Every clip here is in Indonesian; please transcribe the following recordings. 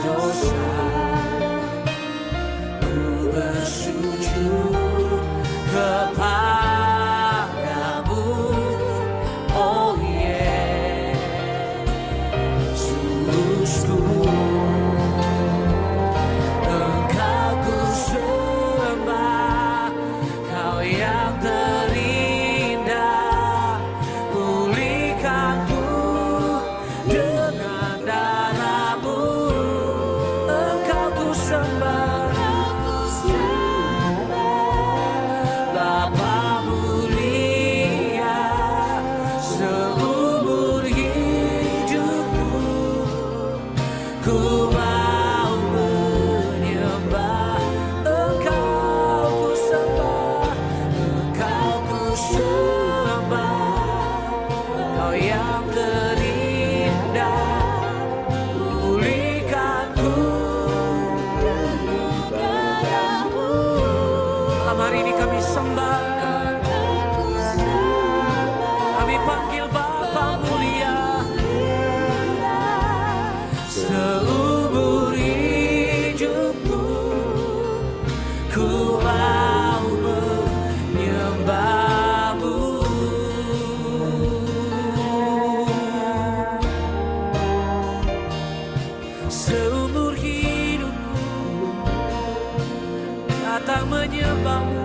dosa, ku bersujud kepadamu, oh Yesusku. Engkau ku sembah, Kau yang terindah, pulihkanku dengan darah-Mu. Engkau ku sembah, Bapa mulia, seumur hidupku ku mau menyembah. Engkau ku sembah, Engkau ku sembah, Kau yang terindah, pulihkanku dengan darah-Mu. Malam hari ini kami sembah, kami panggil Bapa mulia, seumur hidupku ku mau menyembah-Mu. Seumur hidupku datang menyembah-Mu.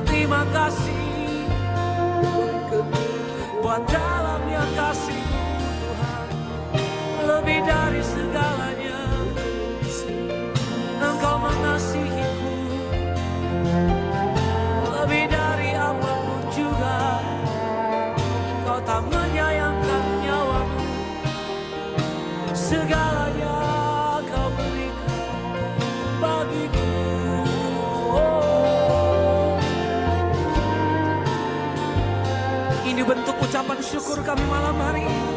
Terima kasih buat dalamnya kasih-Mu Tuhan, lebih dari segalanya Engkau mengasihiku, lebih dari apapun juga Kau tak menyayangkan nyawa-Mu. Segalanya Kau berikan bagiku. Ini bentuk ucapan syukur kami malam hari ini.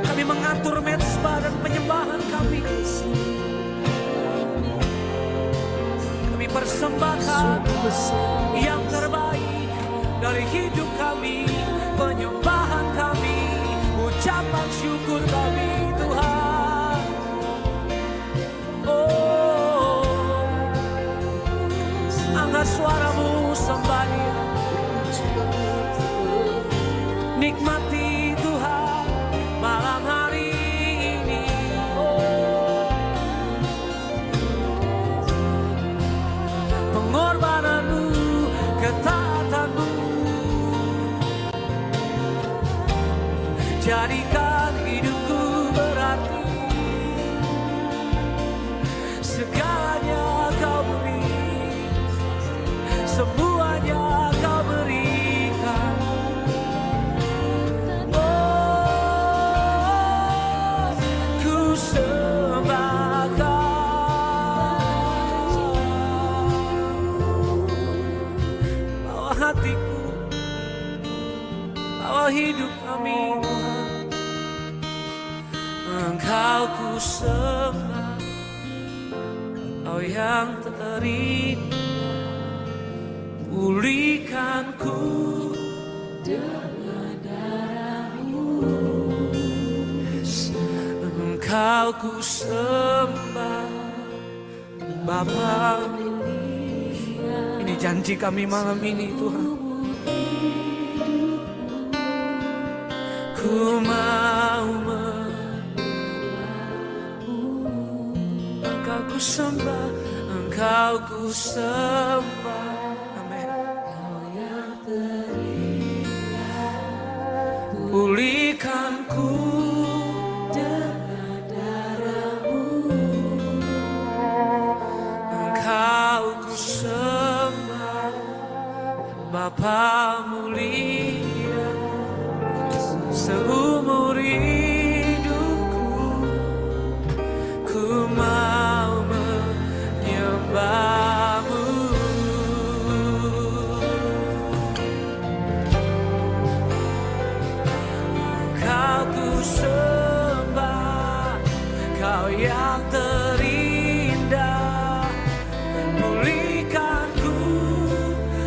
Kami mengatur mezbah dan penyembahan kami. Kami persembahkan yang terbaik dari hidup kami, penyembahan kami, ucapan syukur kami Tuhan. Oh, angkat suara-Mu sembah Dia. Nikmati Tuhan malam hari ini. Oh, pengorbanan-Mu, ketaatan-Mu, jadikan hidupku berarti. Segalanya Kau beri, semuanya Kau berikan. Oh, ku sembah Kau. Bawa hatiku, bawa hidup kami Tuhan. Engkau ku sembah, Kau yang terindah, pulihkanku dengan darah-Mu. Engkau ku sembah, Bapa. Ini janji kami malam ini Tuhan. Ku mau Engkau ku sembah, Engkau ku sembah. Amin. Kau yang terindah, pulihkanku dengan darah-Mu. Engkau ku sembah, Bapa mulia, seumur hidupku ku mau menyembah-Mu. Engkau ku sembah, Kau yang terindah, pulihkanku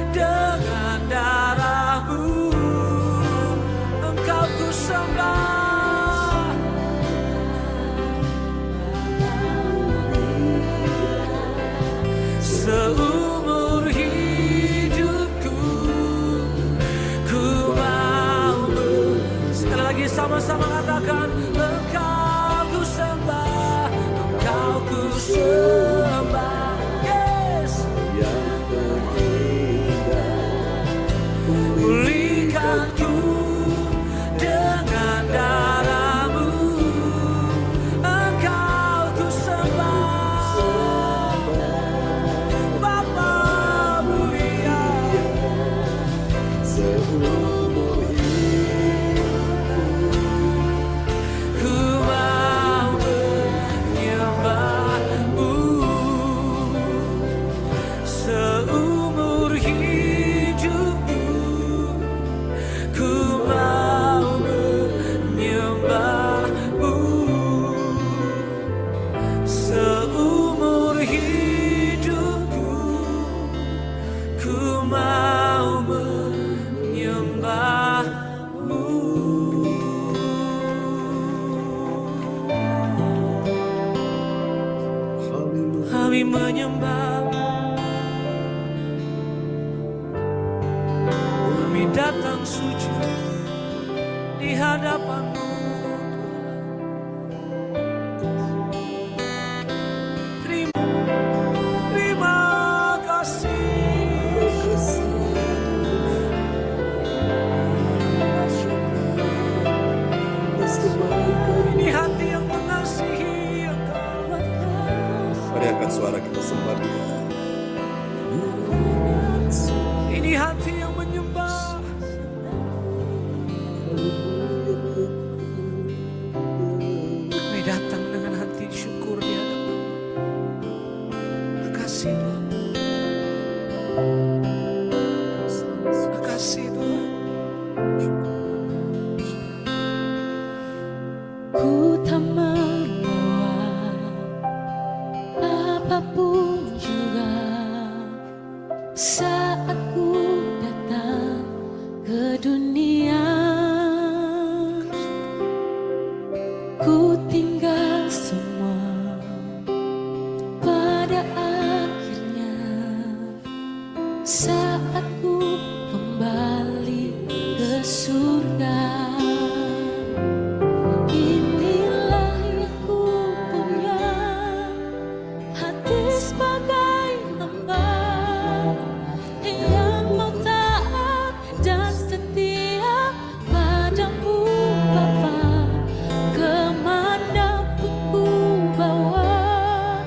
dengan darah-Mu. Engkau sama-sama katakan, Engkau ku sembah, Engkau ku sembah. Yes. Pulihkan ku dengan darah-Mu, Engkau ku sembah. Bapa mulia, seumur hidupku ku mau menyembah-Mu. Seumur hidupku ku mau menyembah-Mu. Seumur hidupku ku mau menyembah-Mu. Kami menyembah, kami datang sujud di hadapan-Mu. Terima kasih. Ini hati yang mengasihi Engkau. Mari angkat suara kita sembah Dia. Ini hati yang menyembah. Kami datang dengan hati syukur di hadapan-Mu. Makasih Tuhan. Makasih Tuhan. Ku tak membawa apapun juga saat ku datang ke dunia. Ku tinggal semua pada akhirnya saat ku kembali ke surga. Inilah yang ku punya, hati sebagai hamba yang mau taat dan setia padamu Bapa. Kemanapun ku bawa,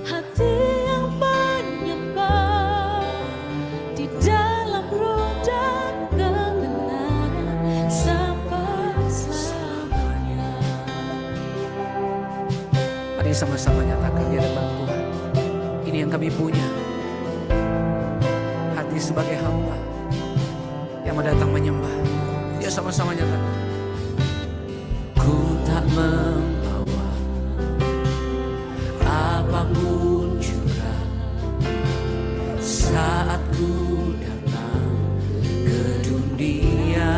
hati yang menyembah di dalam roh dan kebenaran sampai selamanya. Mari sama-sama nyatakan di hadapan Tuhan. Ini yang kami punya. Hati sebagai hamba yang mau datang menyembah. Ya sama-sama nyatakan. Ku tak membawa apapun juga saat ku datang ke dunia.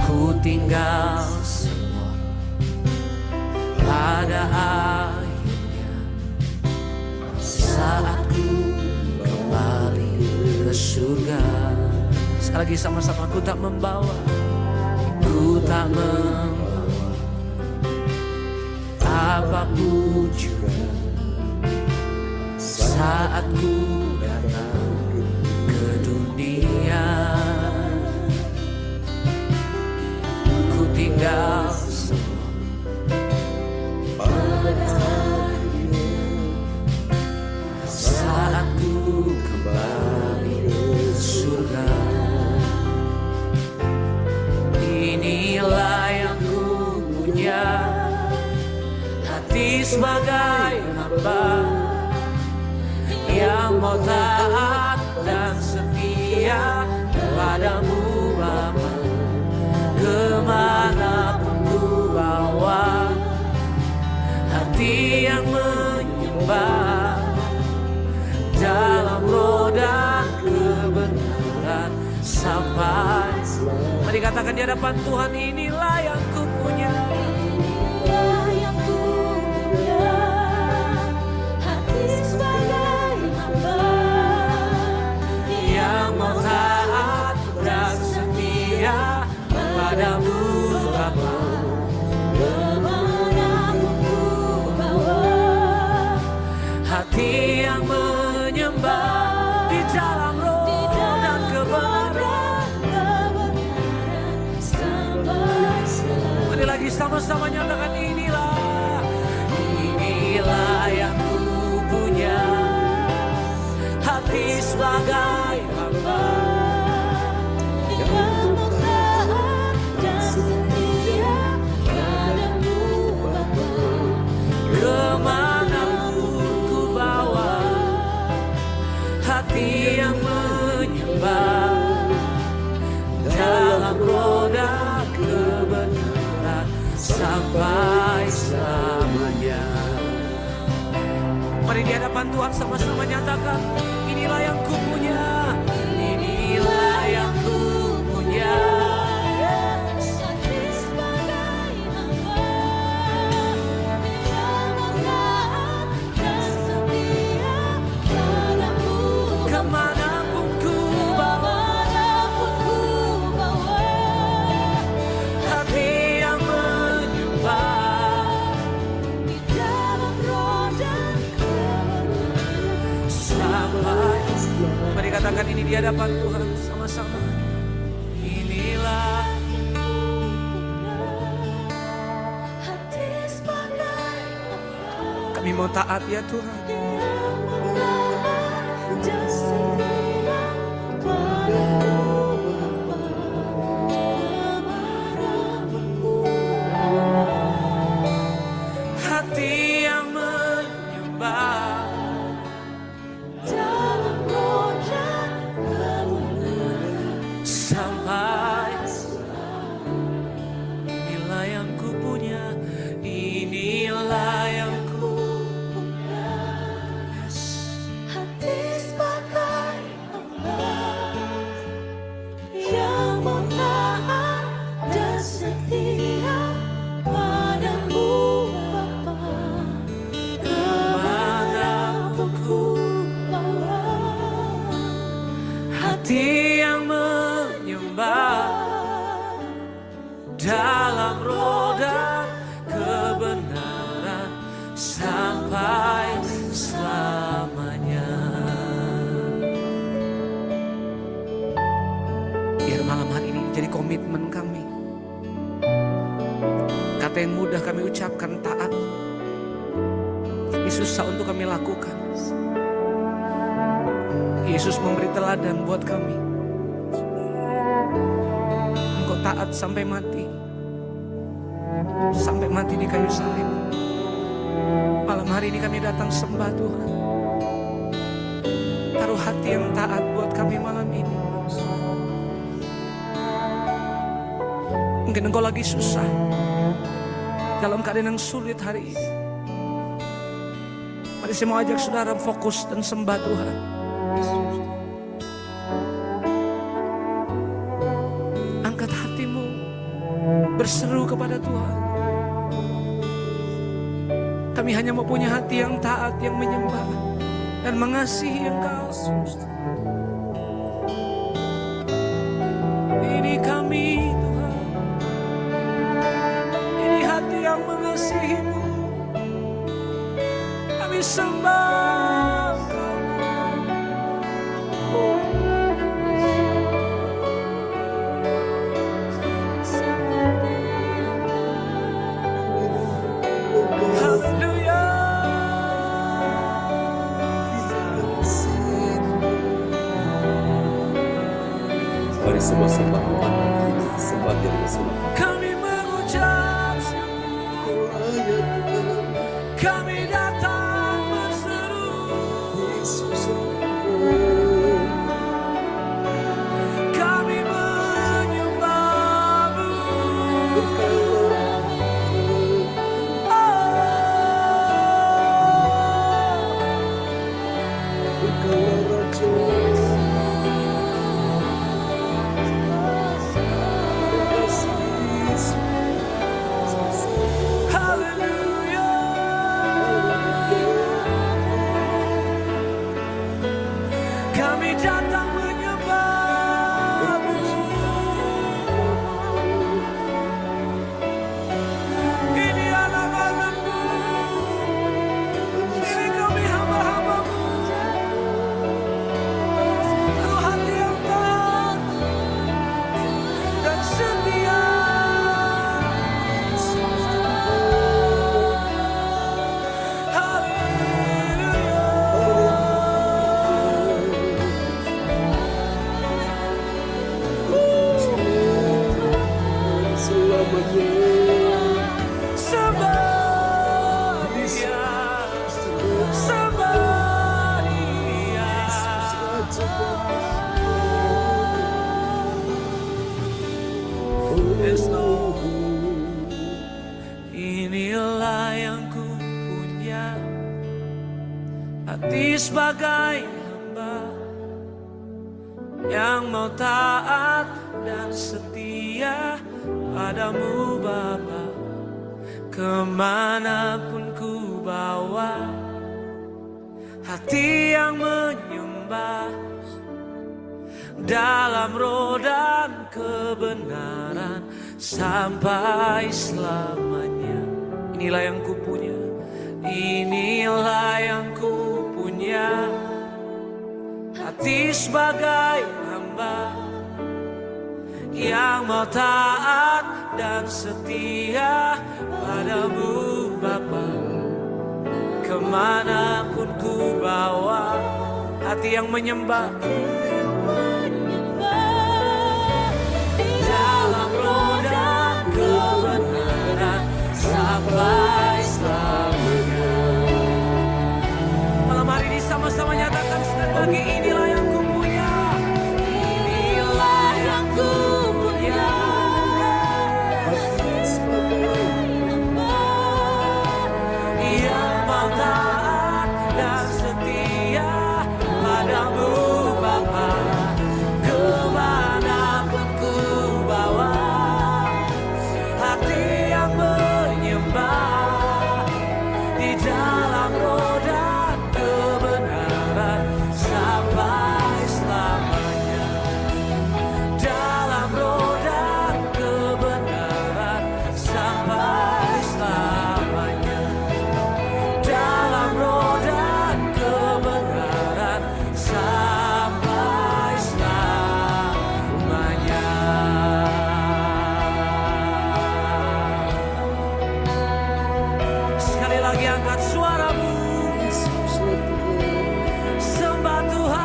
Ku tinggal semua pada akhirnya saat ku kembali ke surga. Sekali lagi sama-sama, ku tak membawa, ku tak membawa apapun juga saat ku datang ke dunia. Ku tinggal semua pada akhirnya saat ku kembali ke surga. Inilah yang ku punya, hati sebagai hamba yang mau taat dan setia padamu Bapa. Kemanapun ku bawa, hati yang menyembah dalam roh dan kebenaran sampai. Mari katakan di hadapan Tuhan, inilah yang ku punya. Inilah yang ku punya, hati sebagai hamba Yang mau taat dan setia sama-sama nyatakan inilah yang ku punya, hati sebagai hamba yang taat dan setia padamu Bapa. kemanapun ku bawa, hati yang menyembah dalam roda kebenaran sampai selamanya. Mari di hadapan Tuhan sama-sama nyatakan, inilah yang ku punya, inilah yang ku punya. Hati sebagai hamba yang taat dan setia padamu. Kemanapun ku bawa, Kemanapun ku bawa, hati yang menyembah di dalam roda kebenaran sampai. Mari katakan ini di hadapan Tuhan sama-sama. Inilah hati sebagai hamba kami mau taat ya Tuhan. yang taat dan setia padamu Bapa. Hati yang menyembah Dalam roda kebenaran sampai. Inilah yang ku punya, inilah yang ku punya. hati sebagai hamba yang mau taat dan setia padamu Bapa. Kemanapun ku bawa, Hati yang menyembah dalam roda kebenaran sampai selamanya. Biar malam hari ini jadi komitmen kami. Kata yang mudah kami ucapkan taat, tapi susah untuk kami lakukan. Yesus memberi teladan buat kami. Engkau taat sampai mati. Sampai mati di kayu salib. Malam hari ini kami datang sembah Tuhan. Taruh hati yang taat buat kami malam ini. Mungkin engkau lagi susah, dalam keadaan yang sulit hari ini. Mari saya mau ajak saudara fokus dan sembah Tuhan. Angkat hatimu, berseru kepada Tuhan. Kami hanya mau punya hati yang taat, yang menyembah dan mengasihi Engkau. Ini kami Tuhan, ini hati yang mengasihi-Mu. Kami sembah Engkau. Haleluya. Mari semua sembah Tuhan. Sembah dia dengan sembah. Kami mengucap syukur, kami datang berseru, kami menyembah-Mu. Haleluya. Sembah Dia, sembah Dia. Yes, Lord. Inilah yang ku punya, hati sebagai hamba yang mau taat dan setia padamu Bapa. Kemanapun ku bawa, hati yang menyembah dalam roh dan kebenaran sampai selamanya. Inilah yang ku punya, inilah yang ku punya, hati sebagai hamba yang mau taat dan setia padamu Bapa. Kemanapun ku bawa, hati yang menyembah dalam roh dan kebenaran sampai selamanya. Malam hari ini sama-sama nyatakan sekali lagi, inilah yang ku punya, inilah yang ku punya, yang mau taat dan setia padamu Bapa. Kemanapun ku bawa, hati yang menyembah di dalam roh dan kebenaran sampai selamanya. Dalam roh dan kebenaran sampai selamanya. Dalam roh dan kebenaran sampai selamanya. Sekali lagi angkat suaramu, sembah Tuhan.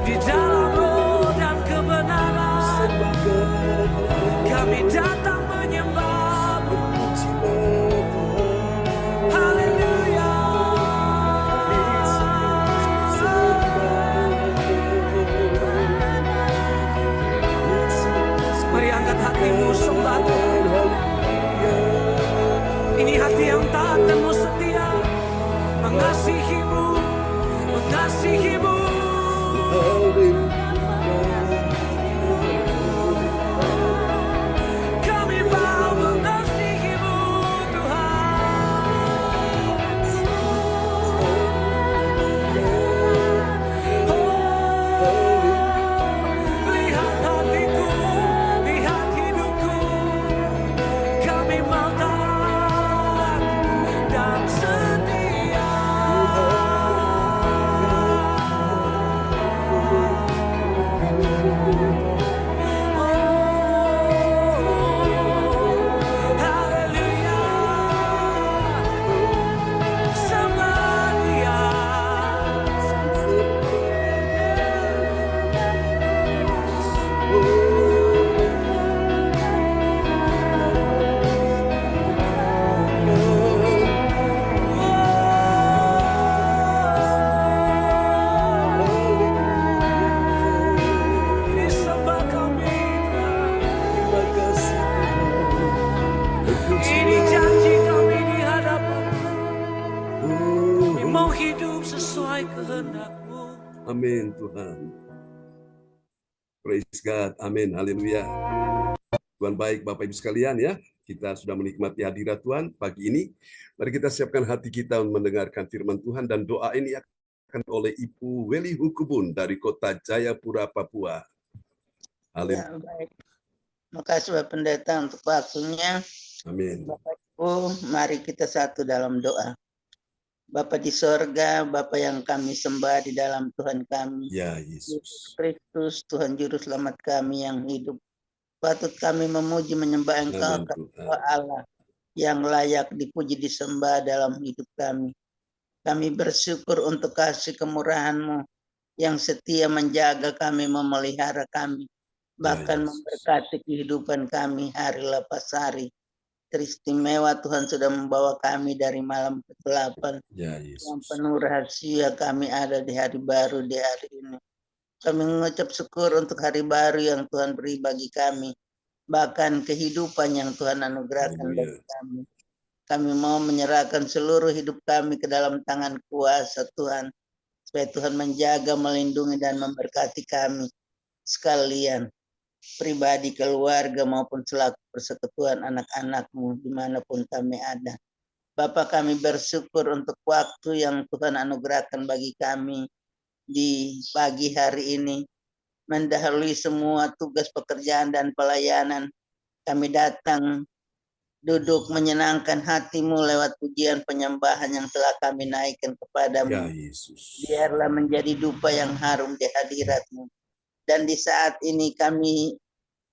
Di dalam roh dan kebenaran kami datang menyembah-Mu. Haleluya. Mari angkat hatimu, sembah Tuhan. Ini hati yang taat dan mau setia, mengasihi-Mu, mengasihi-Mu. Kami mau mengasihi-Mu Tuhan. Lihat hatiku, lihat hidupku, kami mau taat dan setia. Haleluya. Sembah Dia. Disembah kami Tuhan. Ini janji kami di hadapan-Mu. Kami mau hidup sesuai kehendak-Mu. Amin Tuhan. Praise God. Amin. Haleluya. Tuhan baik Bapak Ibu sekalian ya. Kita sudah menikmati hadirat Tuhan pagi ini. Mari kita siapkan hati kita untuk mendengarkan firman Tuhan, dan doa ini akan oleh Ibu Weli Hukubun dari Kota Jayapura, Papua. Haleluya. Ya, baik. Makasih Bapak Pendeta untuk waktunya. Amin. Bapak Ibu, mari kita satu dalam doa. Bapa di sorga, Bapa yang kami sembah di dalam Tuhan kami, Ya Yesus Yesus. Kristus, Tuhan Juru Selamat kami yang hidup. Patut kami memuji menyembah Engkau, Amin Tuhan. Engkau Allah, yang layak dipuji disembah dalam hidup kami. Kami bersyukur untuk kasih kemurahan-Mu yang setia menjaga kami, memelihara kami, bahkan Yesus. memberkati kehidupan kami hari lepas hari. Teristimewa Tuhan sudah membawa kami dari malam kegelapan Ya yang Yesus. penuh rahasia, kami ada di hari baru di hari ini. Kami mengucap syukur untuk hari baru yang Tuhan beri bagi kami, bahkan kehidupan yang Tuhan anugerahkan Haleluya. bagi kami. Kami mau menyerahkan seluruh hidup kami ke dalam tangan kuasa Tuhan, supaya Tuhan menjaga, melindungi, dan memberkati kami sekalian, pribadi, keluarga, maupun selaku persekutuan anak-anak-Mu dimanapun kami ada. Bapa, kami bersyukur untuk waktu yang Tuhan anugerahkan bagi kami di pagi hari ini, mendahului semua tugas pekerjaan dan pelayanan. Kami datang duduk menyenangkan hati-Mu lewat pujian penyembahan yang telah kami naikkan kepadamu. Ya Yesus. Biarlah menjadi dupa yang harum di hadirat-Mu. Dan di saat ini kami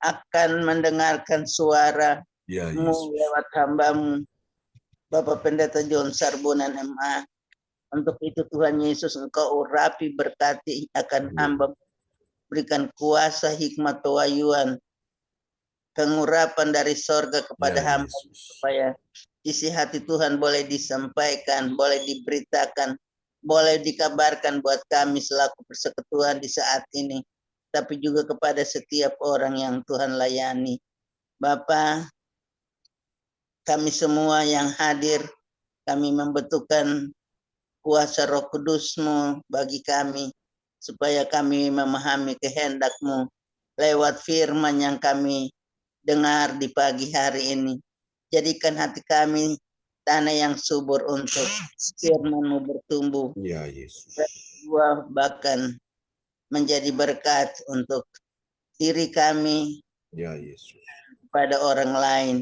akan mendengarkan suara-Mu Ya Yesus. lewat hamba-Mu, Bapak Pendeta John Sarbonan MA. Untuk itu Tuhan Yesus, Engkau urapi, berkati akan Amin. hamba, berikan kuasa, hikmat, pewahyuan, pengurapan dari sorga kepada Ya hamba, Yesus. supaya isi hati Tuhan boleh disampaikan, boleh diberitakan, boleh dikabarkan buat kami selaku persekutuan di saat ini, tapi juga kepada setiap orang yang Tuhan layani. Bapa, kami semua yang hadir, kami membutuhkan kuasa Roh Kudus-Mu bagi kami, supaya kami memahami kehendak-Mu lewat firman yang kami dengar di pagi hari ini. Jadikan hati kami tanah yang subur untuk firman-Mu bertumbuh, Ya Yesus. berbuah, bahkan menjadi berkat untuk diri kami, Ya Yesus. kepada orang lain.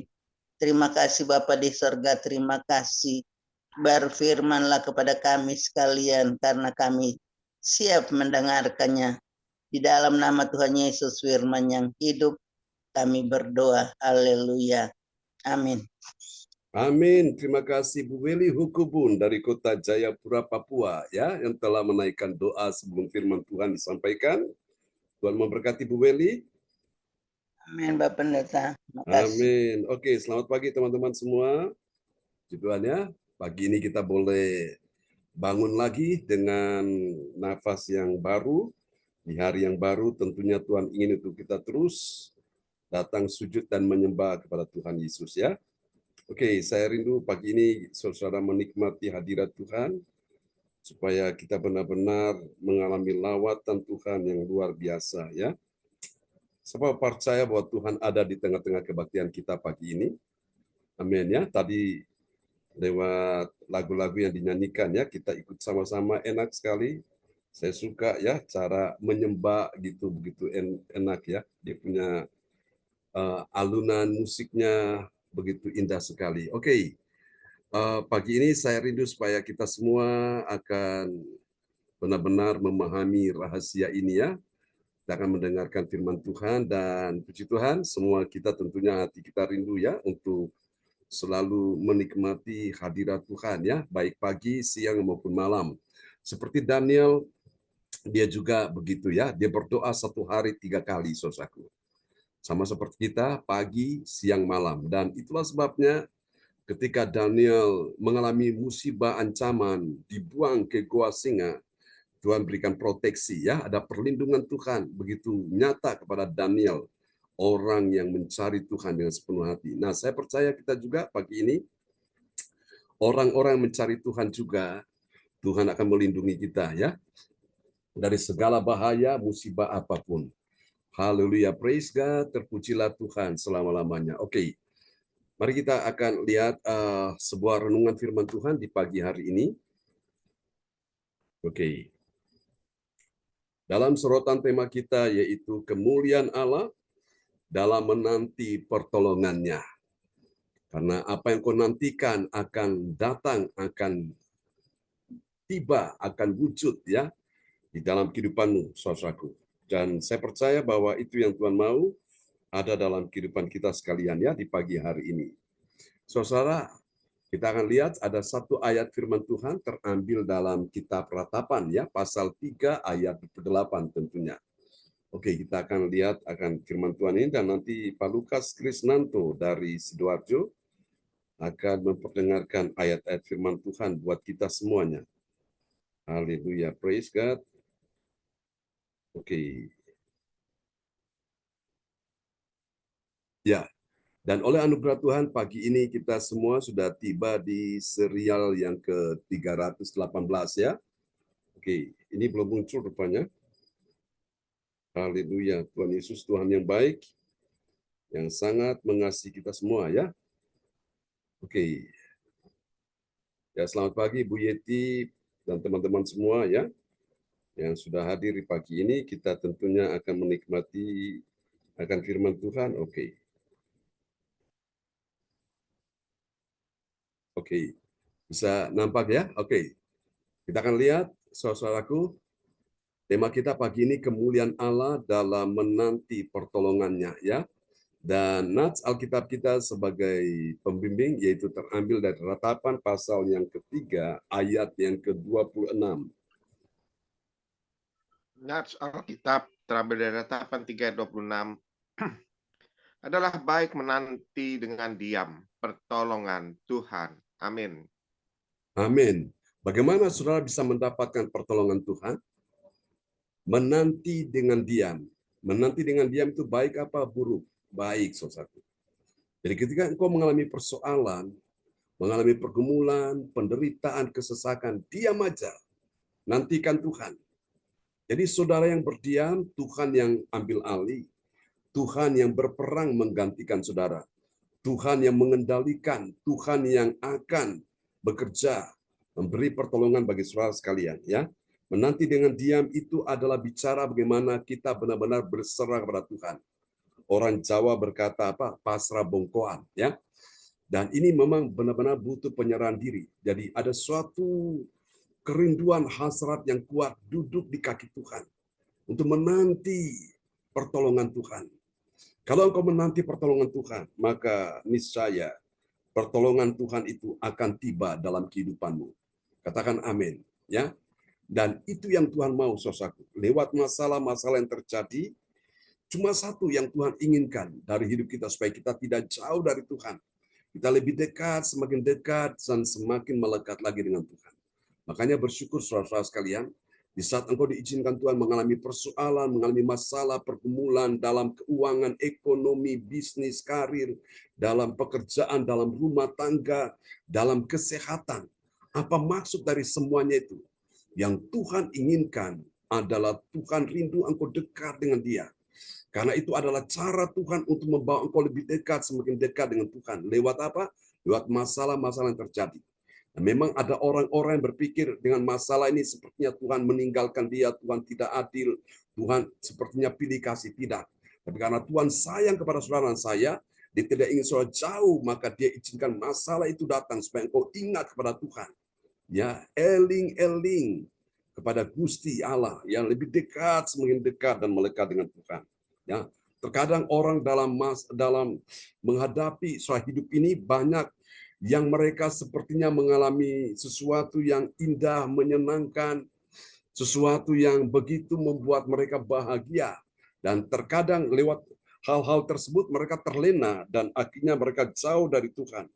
Terima kasih Bapa di sorga, terima kasih. Berfirmanlah kepada kami sekalian, karena kami siap mendengarkannya. Di dalam nama Tuhan Yesus, firman yang hidup, kami berdoa. Haleluya. Amin. Amin. Terima kasih Bu Weli Hukubun dari Kota Jayapura, Papua ya, yang telah menaikkan doa sebelum firman Tuhan disampaikan. Tuhan memberkati Bu Weli. Amin Bapak Pendeta. Terima kasih. Amin. Oke, selamat pagi teman-teman semua. Puji Tuhan ya, pagi ini kita boleh bangun lagi dengan nafas yang baru, di hari yang baru. Tentunya Tuhan ingin untuk kita terus datang sujud dan menyembah kepada Tuhan Yesus ya. Oke, saya rindu pagi ini saudara menikmati hadirat Tuhan, supaya kita benar-benar mengalami lawatan Tuhan yang luar biasa ya. Sebab percaya bahwa Tuhan ada di tengah-tengah kebaktian kita pagi ini. Amin ya. Tadi lewat lagu-lagu yang dinyanyikan ya, kita ikut sama-sama, enak sekali. Saya suka ya cara menyembah gitu, begitu enak ya. Dia punya alunan musiknya begitu indah sekali. Oke, pagi ini saya rindu supaya kita semua akan benar-benar memahami rahasia ini ya. Kita akan mendengarkan firman Tuhan, dan puji Tuhan semua kita tentunya hati kita rindu ya untuk selalu menikmati hadirat Tuhan ya, baik pagi, siang maupun malam. Seperti Daniel, dia juga begitu ya, dia berdoa satu hari 3 kali, saudaraku. Sama seperti kita, pagi, siang, malam. Dan itulah sebabnya ketika Daniel mengalami musibah ancaman, dibuang ke gua singa, Tuhan berikan proteksi ya, ada perlindungan Tuhan begitu nyata kepada Daniel, orang yang mencari Tuhan dengan sepenuh hati. Nah, saya percaya kita juga pagi ini, orang-orang yang mencari Tuhan juga, Tuhan akan melindungi kita ya, dari segala bahaya, musibah apapun. Haleluya, praise God, terpujilah Tuhan selama-lamanya. Oke, mari kita akan lihat sebuah renungan firman Tuhan di pagi hari ini. Oke. Dalam sorotan tema kita yaitu kemuliaan Allah dalam menanti pertolongannya. Karena apa yang kau nantikan akan datang, akan tiba, akan wujud ya di dalam kehidupanmu, saudaraku. Dan saya percaya bahwa itu yang Tuhan mau ada dalam kehidupan kita sekalian ya di pagi hari ini. Saudara, Kita akan lihat ada satu ayat firman Tuhan terambil dalam kitab Ratapan ya, pasal 3 ayat 8 tentunya. Oke, kita akan lihat akan firman Tuhan ini dan nanti Pak Lukas Krisnanto dari Sidoarjo akan memperdengarkan ayat-ayat firman Tuhan buat kita semuanya. Haleluya, praise God. Oke. Ya, dan oleh anugerah Tuhan pagi ini kita semua sudah tiba di serial yang ke-318 ya. Oke, ini belum muncul rupanya. Haleluya, Tuhan Yesus Tuhan yang baik, yang sangat mengasihi kita semua ya. Oke. Ya, selamat pagi Bu Yeti dan teman-teman semua ya. Yang sudah hadir di pagi ini, kita tentunya akan menikmati akan firman Tuhan. Oke. Oke. Bisa nampak ya? Oke. Kita akan lihat, saudaraku, tema kita pagi ini kemuliaan Allah dalam menanti pertolongannya ya. Dan nats Alkitab kita sebagai pembimbing yaitu terambil dari Ratapan pasal yang ketiga ayat yang ke-26. Nats Alkitab terambil dari Ratapan 3:26 adalah baik menanti dengan diam pertolongan Tuhan. Amin. Amin. Bagaimana saudara bisa mendapatkan pertolongan Tuhan? Menanti dengan diam. Menanti dengan diam itu baik apa buruk? Baik, saudaraku. Jadi ketika engkau mengalami persoalan, mengalami pergumulan, penderitaan, kesesakan, diam aja. Nantikan Tuhan. Jadi saudara yang berdiam, Tuhan yang ambil alih. Tuhan yang berperang menggantikan saudara. Tuhan yang mengendalikan, Tuhan yang akan bekerja, memberi pertolongan bagi saudara sekalian. Ya, menanti dengan diam itu adalah bicara bagaimana kita benar-benar berserah kepada Tuhan. Orang Jawa berkata apa? Pasrah bongkoan. Ya, dan ini memang benar-benar butuh penyerahan diri. Jadi ada suatu kerinduan hasrat yang kuat duduk di kaki Tuhan untuk menanti pertolongan Tuhan. Kalau engkau menanti pertolongan Tuhan, maka niscaya pertolongan Tuhan itu akan tiba dalam kehidupanmu. Katakan amin, ya. Dan itu yang Tuhan mau, saudaraku. Lewat masalah-masalah yang terjadi, cuma satu yang Tuhan inginkan dari hidup kita supaya kita tidak jauh dari Tuhan. Kita lebih dekat, semakin dekat dan semakin melekat lagi dengan Tuhan. Makanya bersyukur saudara-saudara sekalian, di saat engkau diizinkan Tuhan mengalami persoalan, mengalami masalah, pergumulan dalam keuangan, ekonomi, bisnis, karir, dalam pekerjaan, dalam rumah tangga, dalam kesehatan. Apa maksud dari semuanya itu? Yang Tuhan inginkan adalah Tuhan rindu engkau dekat dengan Dia. Karena itu adalah cara Tuhan untuk membawa engkau lebih dekat, semakin dekat dengan Tuhan. Lewat apa? Lewat masalah-masalah yang terjadi. Nah, memang ada orang-orang yang berpikir dengan masalah ini sepertinya Tuhan meninggalkan dia, Tuhan tidak adil, Tuhan sepertinya pilih kasih, tidak. Tapi karena Tuhan sayang kepada saudara dan saya, dia tidak ingin saudara jauh, maka dia izinkan masalah itu datang supaya engkau ingat kepada Tuhan. Ya, eling-eling kepada Gusti Allah yang lebih dekat, semakin dekat dan melekat dengan Tuhan. Ya, terkadang orang dalam menghadapi soal hidup ini banyak yang mereka sepertinya mengalami sesuatu yang indah, menyenangkan, sesuatu yang begitu membuat mereka bahagia. Dan terkadang lewat hal-hal tersebut mereka terlena dan akhirnya mereka jauh dari Tuhan.